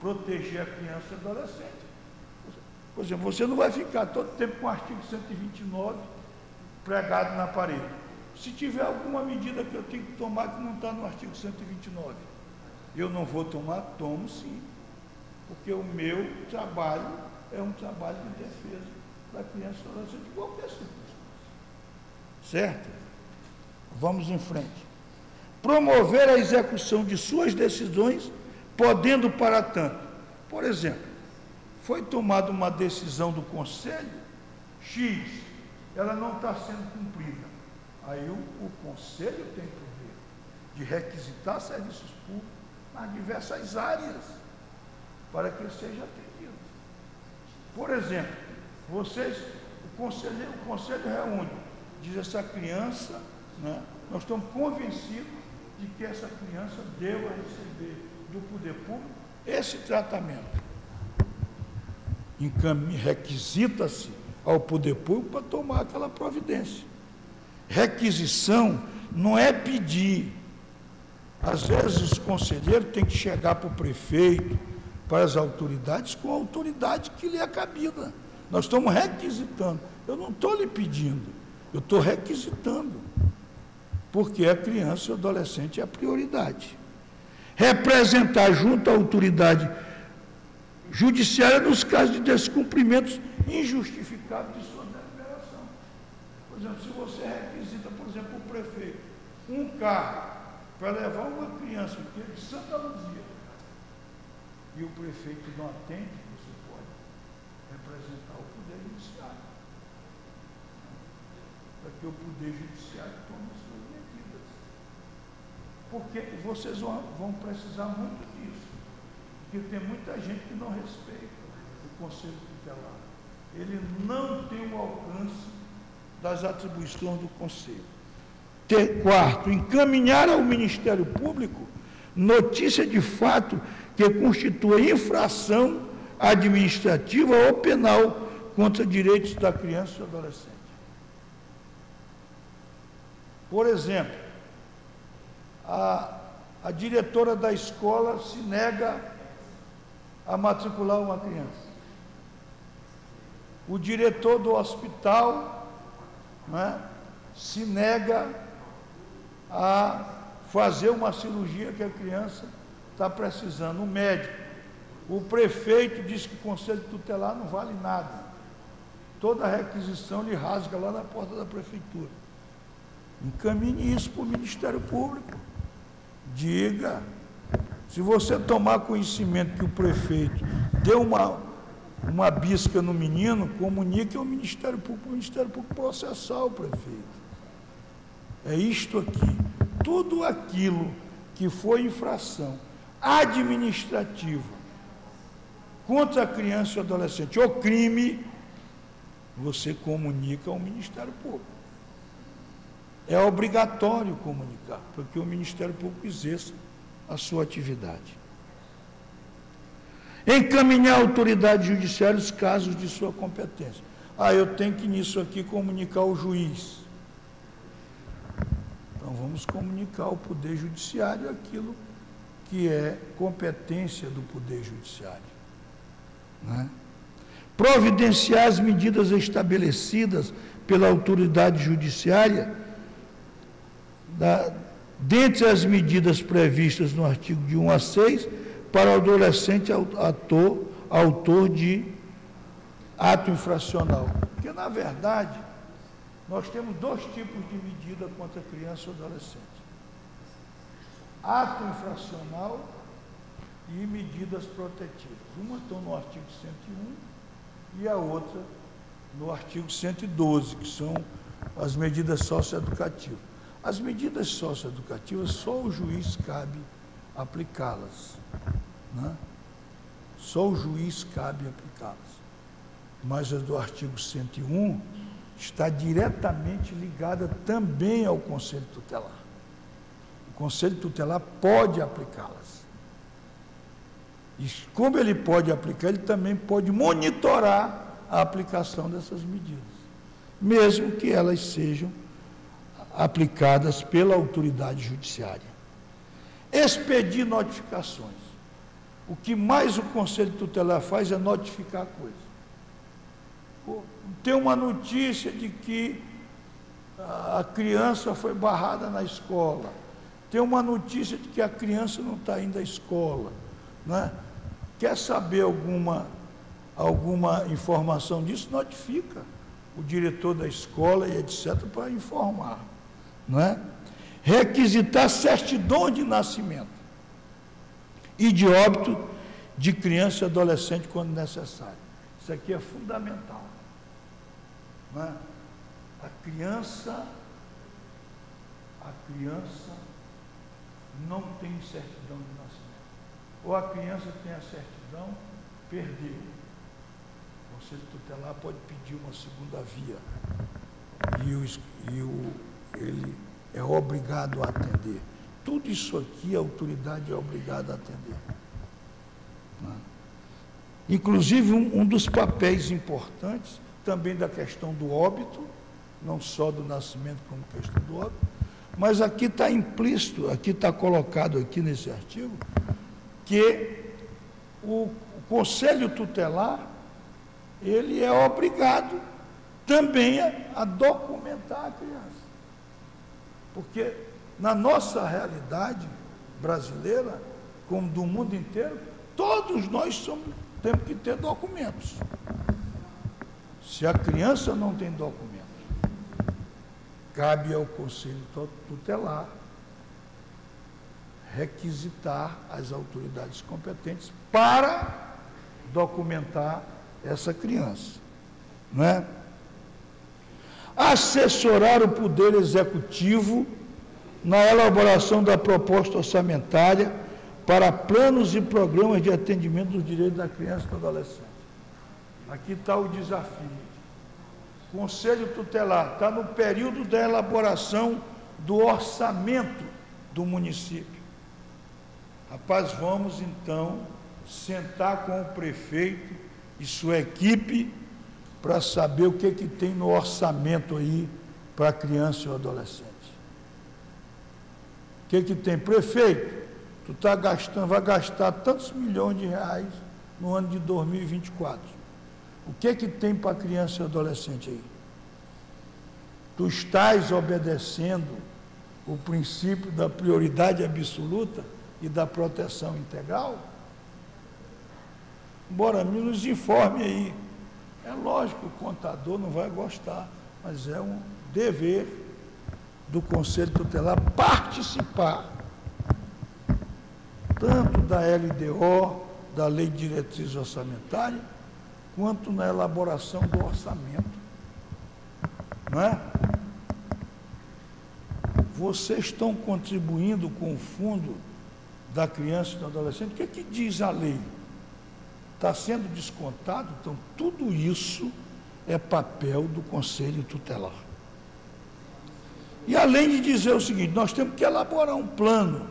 proteger a criança e o adolescente. Por exemplo, você não vai ficar todo tempo com o artigo 129 pregado na parede. Se tiver alguma medida que eu tenho que tomar que não está no artigo 129, eu não vou tomar, tomo sim, porque o meu trabalho é um trabalho de defesa da criança e do adolescente de qualquer circunstância. Certo? Vamos em frente. Promover a execução de suas decisões, podendo para tanto. Por exemplo, foi tomada uma decisão do Conselho X, ela não está sendo cumprida. Aí o Conselho tem poder de requisitar serviços públicos nas diversas áreas para que seja atendido. Por exemplo, o Conselho reúne, diz essa criança, né, nós estamos convencidos de que essa criança deva receber do poder público esse tratamento. Requisita-se ao poder público para tomar aquela providência. Requisição não é pedir. Às vezes os conselheiros têm que chegar para o prefeito, para as autoridades, com a autoridade que lhe é cabida. Nós estamos requisitando. Eu não estou lhe pedindo, eu estou requisitando. Porque a criança e o adolescente é a prioridade. Representar junto à autoridade judiciária nos casos de descumprimentos injustificados de sua deliberação. Por exemplo, se você requisita, por exemplo, o prefeito, um carro para levar uma criança que é de Santa Luzia, e o prefeito não atende, você pode representar o Poder Judiciário. Para que o Poder Judiciário tome as suas medidas. Porque vocês vão precisar muito disso. Porque tem muita gente que não respeita o Conselho Tutelar. Ele não tem o alcance das atribuições do Conselho. Quarto, encaminhar ao Ministério Público notícia de fato que constitua infração administrativa ou penal contra direitos da criança e do adolescente. Por exemplo, a diretora da escola se nega a matricular uma criança. O diretor do hospital, né, se nega a fazer uma cirurgia que a criança está precisando. O médico, o prefeito diz que o Conselho Tutelar não vale nada. Toda a requisição lhe rasga lá na porta da prefeitura. Encaminhe isso para o Ministério Público. Diga, se você tomar conhecimento que o prefeito deu uma bisca no menino, comunique ao Ministério Público, o Ministério Público processar o prefeito. É isto aqui. Tudo aquilo que foi infração administrativa contra a criança e o adolescente, ou crime, você comunica ao Ministério Público. É obrigatório comunicar, porque o Ministério Público exerce a sua atividade. Encaminhar à autoridade judiciária os casos de sua competência. Eu tenho que nisso aqui comunicar ao juiz. Então vamos comunicar ao Poder Judiciário aquilo que é competência do Poder Judiciário. Né? Providenciar as medidas estabelecidas pela autoridade judiciária, dentre as medidas previstas no artigo de 1 a 6, para o adolescente autor de ato infracional. Porque, na verdade, nós temos dois tipos de medida contra criança e adolescente. Ato infracional e medidas protetivas. Uma estão no artigo 101 e a outra no artigo 112, que são as medidas socioeducativas. As medidas socioeducativas, só o juiz cabe aplicá-las. Né? Só o juiz cabe aplicá-las. Mas a do artigo 101 está diretamente ligada também ao Conselho Tutelar. O Conselho Tutelar pode aplicá-las. E como ele pode aplicar, ele também pode monitorar a aplicação dessas medidas, mesmo que elas sejam aplicadas pela autoridade judiciária. Expedir notificações. O que mais o Conselho Tutelar faz é notificar a coisa. Tem uma notícia de que a criança foi barrada na escola. Tem uma notícia de que a criança não está indo à escola. Né? Quer saber alguma informação disso? Notifica o diretor da escola e etc. para informar. Não é? Requisitar certidão de nascimento e de óbito de criança e adolescente quando necessário. Isso aqui é fundamental. Não é? A criança não tem certidão de nascimento. Ou a criança tem a certidão, perdeu. O Conselho Tutelar pode pedir uma segunda via. Ele é obrigado a atender. Tudo isso aqui a autoridade é obrigada a atender. Né? Inclusive, um dos papéis importantes, também da questão do óbito, não só do nascimento como questão do óbito, Mas aqui está implícito, aqui está colocado aqui nesse artigo, que o Conselho Tutelar, ele é obrigado também a documentar a criança. Porque na nossa realidade brasileira, como do mundo inteiro, todos nós temos que ter documentos. Se a criança não tem documento, cabe ao Conselho Tutelar requisitar as autoridades competentes para documentar essa criança, não é? Assessorar o Poder Executivo na elaboração da proposta orçamentária para planos e programas de atendimento dos direitos da criança e do adolescente. Aqui está o desafio. Conselho Tutelar está no período da elaboração do orçamento do município. Rapaz, vamos então sentar com o prefeito e sua equipe para saber o que tem no orçamento aí para a criança e o adolescente. O que tem? Prefeito, tu vai gastar tantos milhões de reais no ano de 2024. O que tem para a criança e adolescente aí? Tu estás obedecendo o princípio da prioridade absoluta e da proteção integral? Embora me nos informe aí. É lógico que o contador não vai gostar, mas é um dever do Conselho Tutelar participar tanto da LDO, da Lei de Diretriz Orçamentária, quanto na elaboração do orçamento. Não é? Vocês estão contribuindo com o fundo da criança e do adolescente. O que diz a lei? Está sendo descontado? Então, tudo isso é papel do Conselho Tutelar. E além de dizer o seguinte, nós temos que elaborar um plano.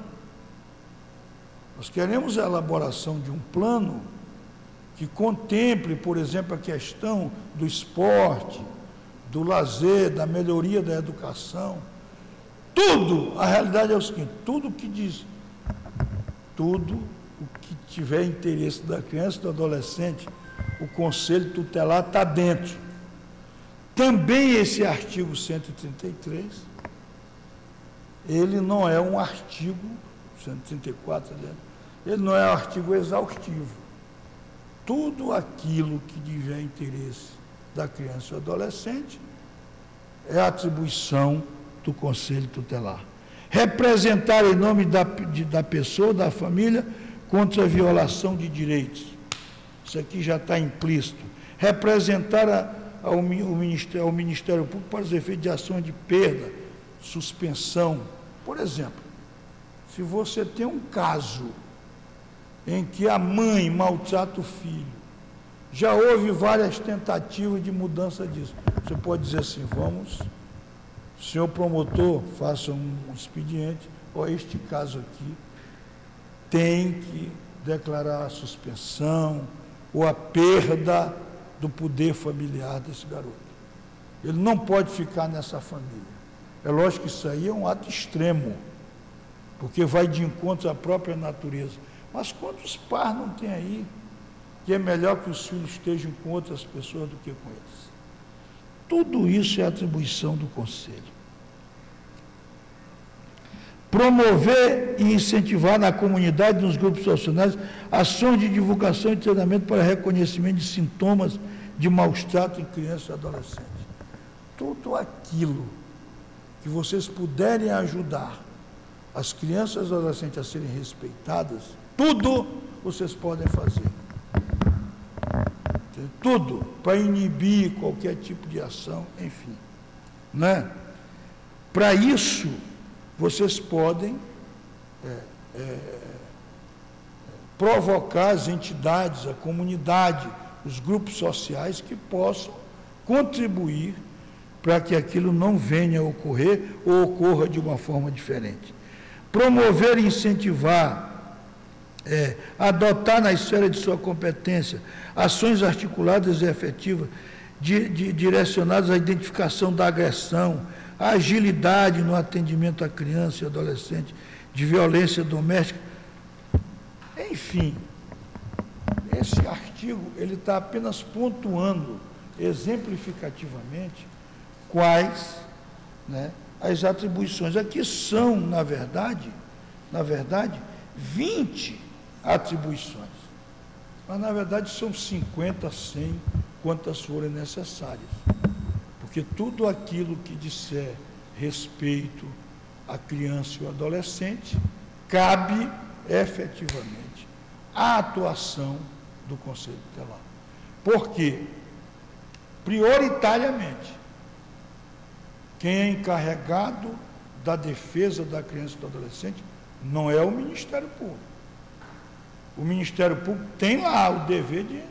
Nós queremos a elaboração de um plano que contemple, por exemplo, a questão do esporte, do lazer, da melhoria da educação. Tudo, a realidade é o seguinte, tudo que diz, tudo o que tiver interesse da criança e do adolescente, o Conselho Tutelar está dentro. Também esse artigo 133, ele não é um artigo, 134, ele não é um artigo exaustivo. Tudo aquilo que tiver interesse da criança e do adolescente é atribuição do Conselho Tutelar. Representar em nome da pessoa, da família, contra a violação de direitos. Isso aqui já está implícito. Representar ao Ministério Público para os efeitos de ação de perda, suspensão. Por exemplo, se você tem um caso em que a mãe maltrata o filho, já houve várias tentativas de mudança disso. Você pode dizer assim, vamos, senhor promotor, faça um expediente, ó, este caso aqui tem que declarar a suspensão ou a perda do poder familiar desse garoto. Ele não pode ficar nessa família. É lógico que isso aí é um ato extremo, porque vai de encontro à própria natureza. Mas quantos pais não tem aí que é melhor que os filhos estejam com outras pessoas do que com eles? Tudo isso é atribuição do Conselho. Promover e incentivar na comunidade e nos grupos profissionais ações de divulgação e treinamento para reconhecimento de sintomas de maus tratos em crianças e adolescentes. Tudo aquilo que vocês puderem ajudar as crianças e adolescentes a serem respeitadas, tudo vocês podem fazer. Tudo para inibir qualquer tipo de ação, enfim. Né? Para isso, vocês podem provocar as entidades, a comunidade, os grupos sociais que possam contribuir para que aquilo não venha a ocorrer ou ocorra de uma forma diferente. Promover e incentivar, adotar na esfera de sua competência ações articuladas e efetivas direcionadas à identificação da agressão, a agilidade no atendimento à criança e adolescente, de violência doméstica. Enfim, esse artigo ele está apenas pontuando exemplificativamente quais, né, as atribuições. Aqui são, na verdade, 20 atribuições. Mas, na verdade, são 50, 100, quantas forem necessárias. Porque tudo aquilo que disser respeito à criança e ao adolescente, cabe efetivamente à atuação do Conselho Tutelar. Por quê? Prioritariamente, quem é encarregado da defesa da criança e do adolescente não é o Ministério Público. O Ministério Público tem lá o dever de...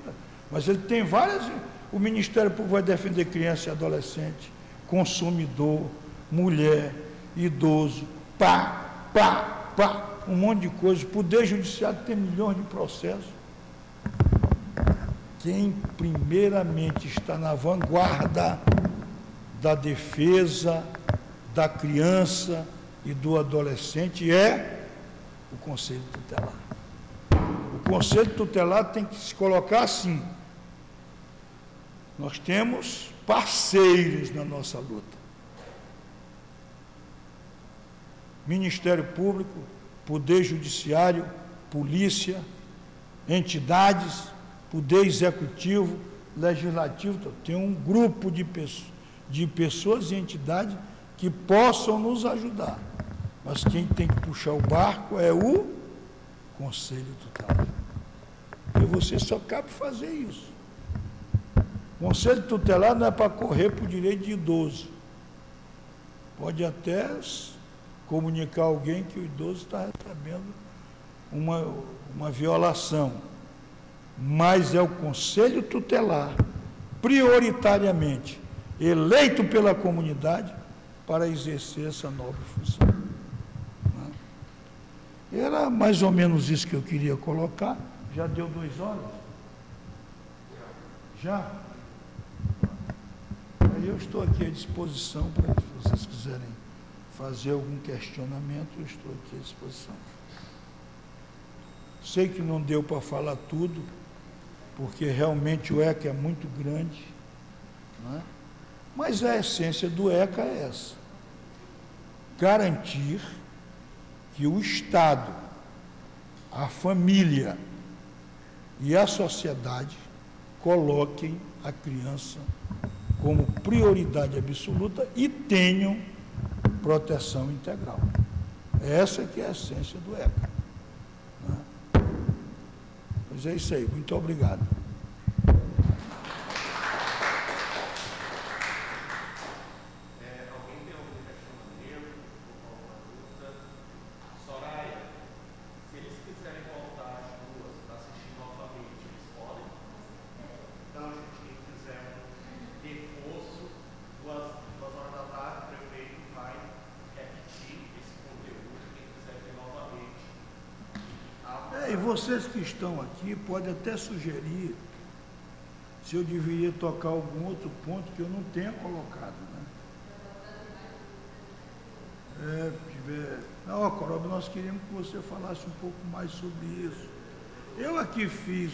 Mas ele tem várias... O Ministério Público vai defender criança e adolescente, consumidor, mulher, idoso, um monte de coisa. O Poder Judiciário tem milhões de processos. Quem primeiramente está na vanguarda da defesa da criança e do adolescente é o Conselho Tutelar. O Conselho Tutelar tem que se colocar assim: nós temos parceiros na nossa luta. Ministério Público, Poder Judiciário, Polícia, entidades, Poder Executivo, Legislativo. Tem um grupo de pessoas e entidades que possam nos ajudar. Mas quem tem que puxar o barco é o Conselho Tutelar. E você só cabe fazer isso. O Conselho Tutelar não é para correr por direito de idoso. Pode até comunicar a alguém que o idoso está recebendo uma violação. Mas é o Conselho Tutelar, prioritariamente, eleito pela comunidade para exercer essa nobre função. Era mais ou menos isso que eu queria colocar. Já deu 2 horas? Já? Aí eu estou aqui à disposição para, se vocês quiserem fazer algum questionamento, eu estou aqui à disposição. Sei que não deu para falar tudo, porque realmente o ECA é muito grande, né? Mas a essência do ECA é essa: garantir que o Estado, a família e a sociedade coloquem a criança como prioridade absoluta e tenham proteção integral. Essa que é a essência do ECA, né? Pois é isso aí, muito obrigado. E vocês que estão aqui podem até sugerir se eu deveria tocar algum outro ponto que eu não tenha colocado, né? Não, Corob, nós queríamos que você falasse um pouco mais sobre isso. Eu aqui fiz